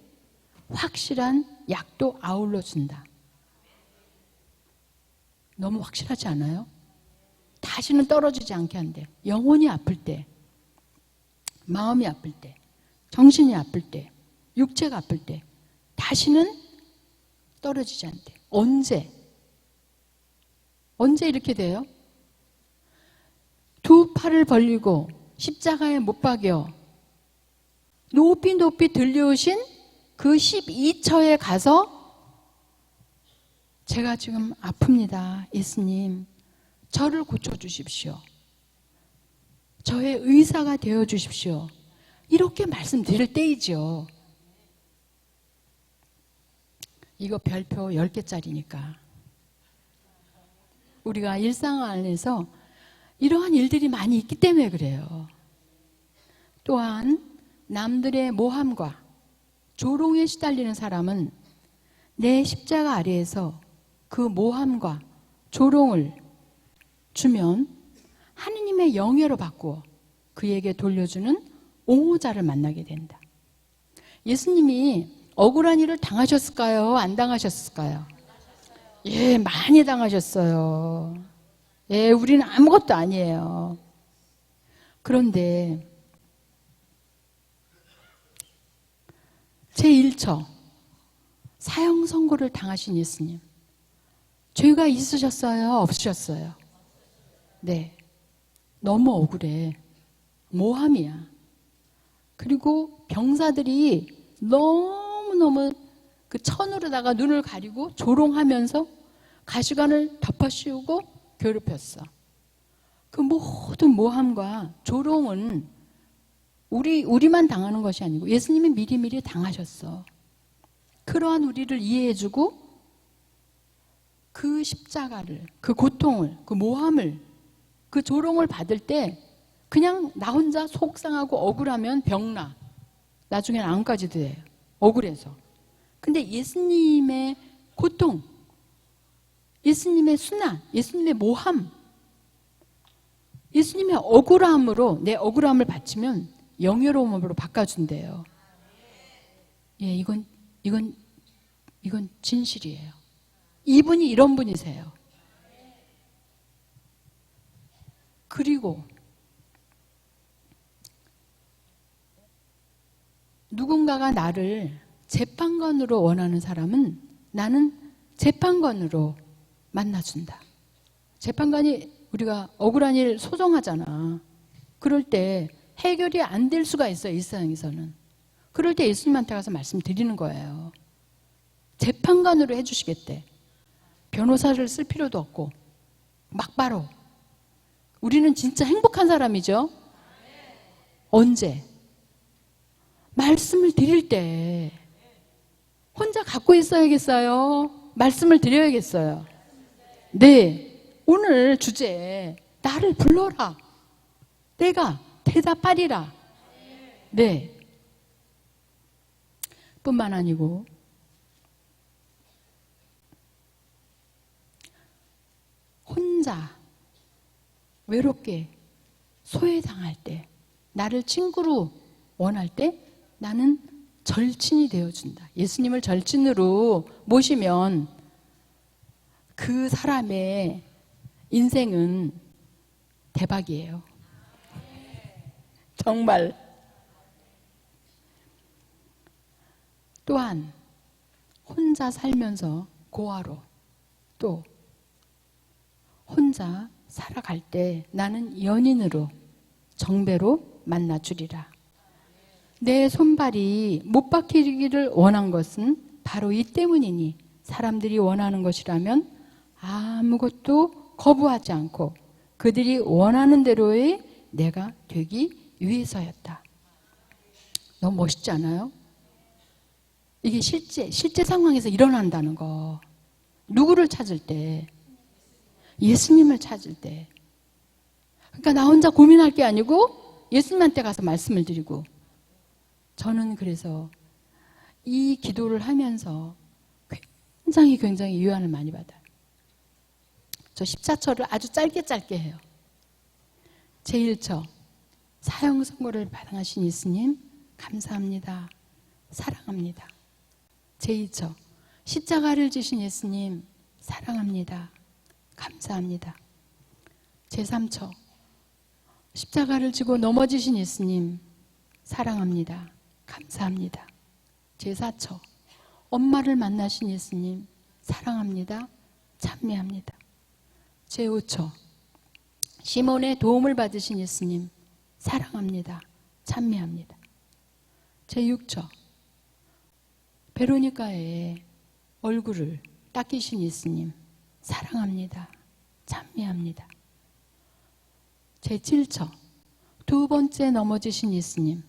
확실한 약도 아울러 준다. 너무 확실하지 않아요? 다시는 떨어지지 않게 한대. 영혼이 아플 때, 마음이 아플 때, 정신이 아플 때, 육체가 아플 때 다시는 떨어지지 않대. 언제 이렇게 돼요? 두 팔을 벌리고 십자가에 못 박여 높이 높이 들려오신 그 12처에 가서 제가 지금 아픕니다. 예수님, 저를 고쳐주십시오. 저의 의사가 되어주십시오. 이렇게 말씀드릴 때이죠. 이거 별표 10개짜리니까. 우리가 일상 안에서 이러한 일들이 많이 있기 때문에 그래요. 또한 남들의 모함과 조롱에 시달리는 사람은 내 십자가 아래에서 그 모함과 조롱을 주면 하느님의 영예로 바꾸어 그에게 돌려주는 옹호자를 만나게 된다. 예수님이 억울한 일을 당하셨을까요? 안 당하셨을까요? 예, 많이 당하셨어요. 예, 우리는 아무것도 아니에요. 그런데 제1처 사형 선고를 당하신 예수님, 죄가 있으셨어요? 없으셨어요? 네, 너무 억울해. 모함이야. 그리고 병사들이 너무너무 그 천으로다가 눈을 가리고 조롱하면서 가시관을 덮어씌우고 괴롭혔어. 그 모든 모함과 조롱은 우리만 당하는 것이 아니고 예수님이 미리미리 당하셨어. 그러한 우리를 이해해주고 그 십자가를, 그 고통을, 그 모함을, 그 조롱을 받을 때 그냥 나 혼자 속상하고 억울하면 병나. 나중에는 암까지도 돼요. 억울해서. 근데 예수님의 고통, 예수님의 순환, 예수님의 모함, 예수님의 억울함으로 내 억울함을 바치면 영예로움으로 바꿔준대요. 예, 이건 진실이에요. 이분이 이런 분이세요. 그리고 누군가가 나를 재판관으로 원하는 사람은 나는 재판관으로 만나준다. 재판관이 우리가 억울한 일 소송하잖아. 그럴 때 해결이 안 될 수가 있어요. 일상에서는. 그럴 때 예수님한테 가서 말씀드리는 거예요. 재판관으로 해주시겠대. 변호사를 쓸 필요도 없고 막바로. 우리는 진짜 행복한 사람이죠. 언제? 말씀을 드릴 때 혼자 갖고 있어야겠어요? 말씀을 드려야겠어요? 네. 오늘 주제 나를 불러라. 내가 대답하리라. 네. 뿐만 아니고 혼자 외롭게 소외당할 때, 나를 친구로 원할 때 나는 절친이 되어준다. 예수님을 절친으로 모시면 그 사람의 인생은 대박이에요. 정말. 또한 혼자 살면서 고아로 또 혼자 살아갈 때 나는 연인으로 정배로 만나 주리라. 내 손발이 못 박히기를 원한 것은 바로 이 때문이니 사람들이 원하는 것이라면 아무것도 거부하지 않고 그들이 원하는 대로의 내가 되기 위해서였다. 너무 멋있지 않아요? 이게 실제 상황에서 일어난다는 거. 누구를 찾을 때? 예수님을 찾을 때. 그러니까 나 혼자 고민할 게 아니고 예수님한테 가서 말씀을 드리고. 저는 그래서 이 기도를 하면서 굉장히 유한을 많이 받아요. 저 14처를 아주 짧게 해요. 제1처 사형 선고를 받으신 예수님 감사합니다. 사랑합니다. 제2처 십자가를 지신 예수님 사랑합니다. 감사합니다. 제3처 십자가를 지고 넘어지신 예수님 사랑합니다. 감사합니다. 제4처 엄마를 만나신 예수님 사랑합니다. 찬미합니다. 제5처 시몬의 도움을 받으신 예수님 사랑합니다. 찬미합니다. 제6처 베로니카의 얼굴을 닦이신 예수님 사랑합니다. 찬미합니다. 제7처 두 번째 넘어지신 예수님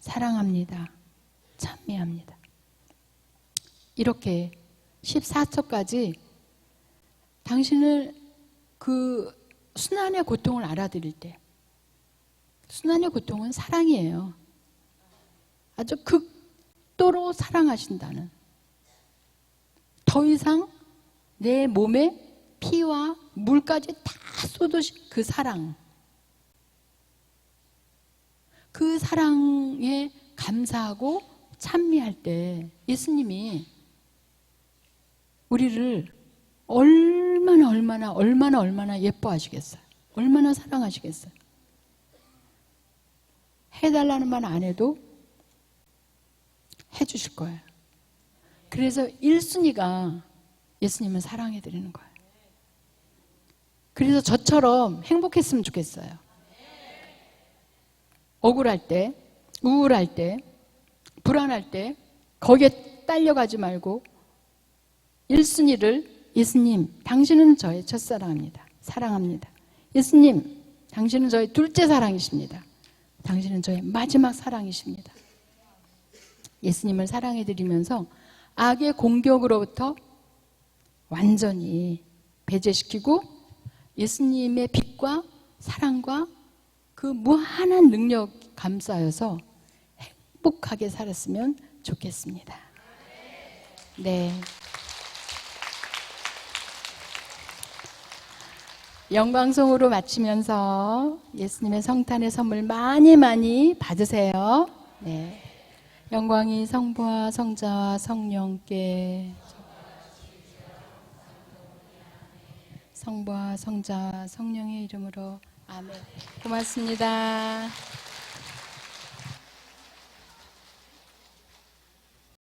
사랑합니다. 찬미합니다. 이렇게 14처까지 당신을 그 순환의 고통을 알아들일 때, 순환의 고통은 사랑이에요. 아주 극도로 사랑하신다는, 더 이상 내 몸에 피와 물까지 다 쏟으신 그 사랑, 그 사랑에 감사하고 찬미할 때 예수님이 우리를 얼마나 예뻐하시겠어요? 얼마나 사랑하시겠어요? 해달라는 말 안 해도 해주실 거예요. 그래서 1순위가 예수님을 사랑해드리는 거예요. 그래서 저처럼 행복했으면 좋겠어요. 억울할 때, 우울할 때, 불안할 때 거기에 딸려가지 말고 1순위를 예수님, 당신은 저의 첫사랑입니다. 사랑합니다. 예수님, 당신은 저의 둘째 사랑이십니다. 당신은 저의 마지막 사랑이십니다. 예수님을 사랑해드리면서 악의 공격으로부터 완전히 배제시키고 예수님의 빛과 사랑과 그 무한한 능력 감싸여서 행복하게 살았으면 좋겠습니다. 네. 영광송으로 마치면서 예수님의 성탄의 선물 많이 받으세요. 네. 영광이 성부와 성자와 성령께, 성부와 성자와 성령의 이름으로 아멘. 고맙습니다.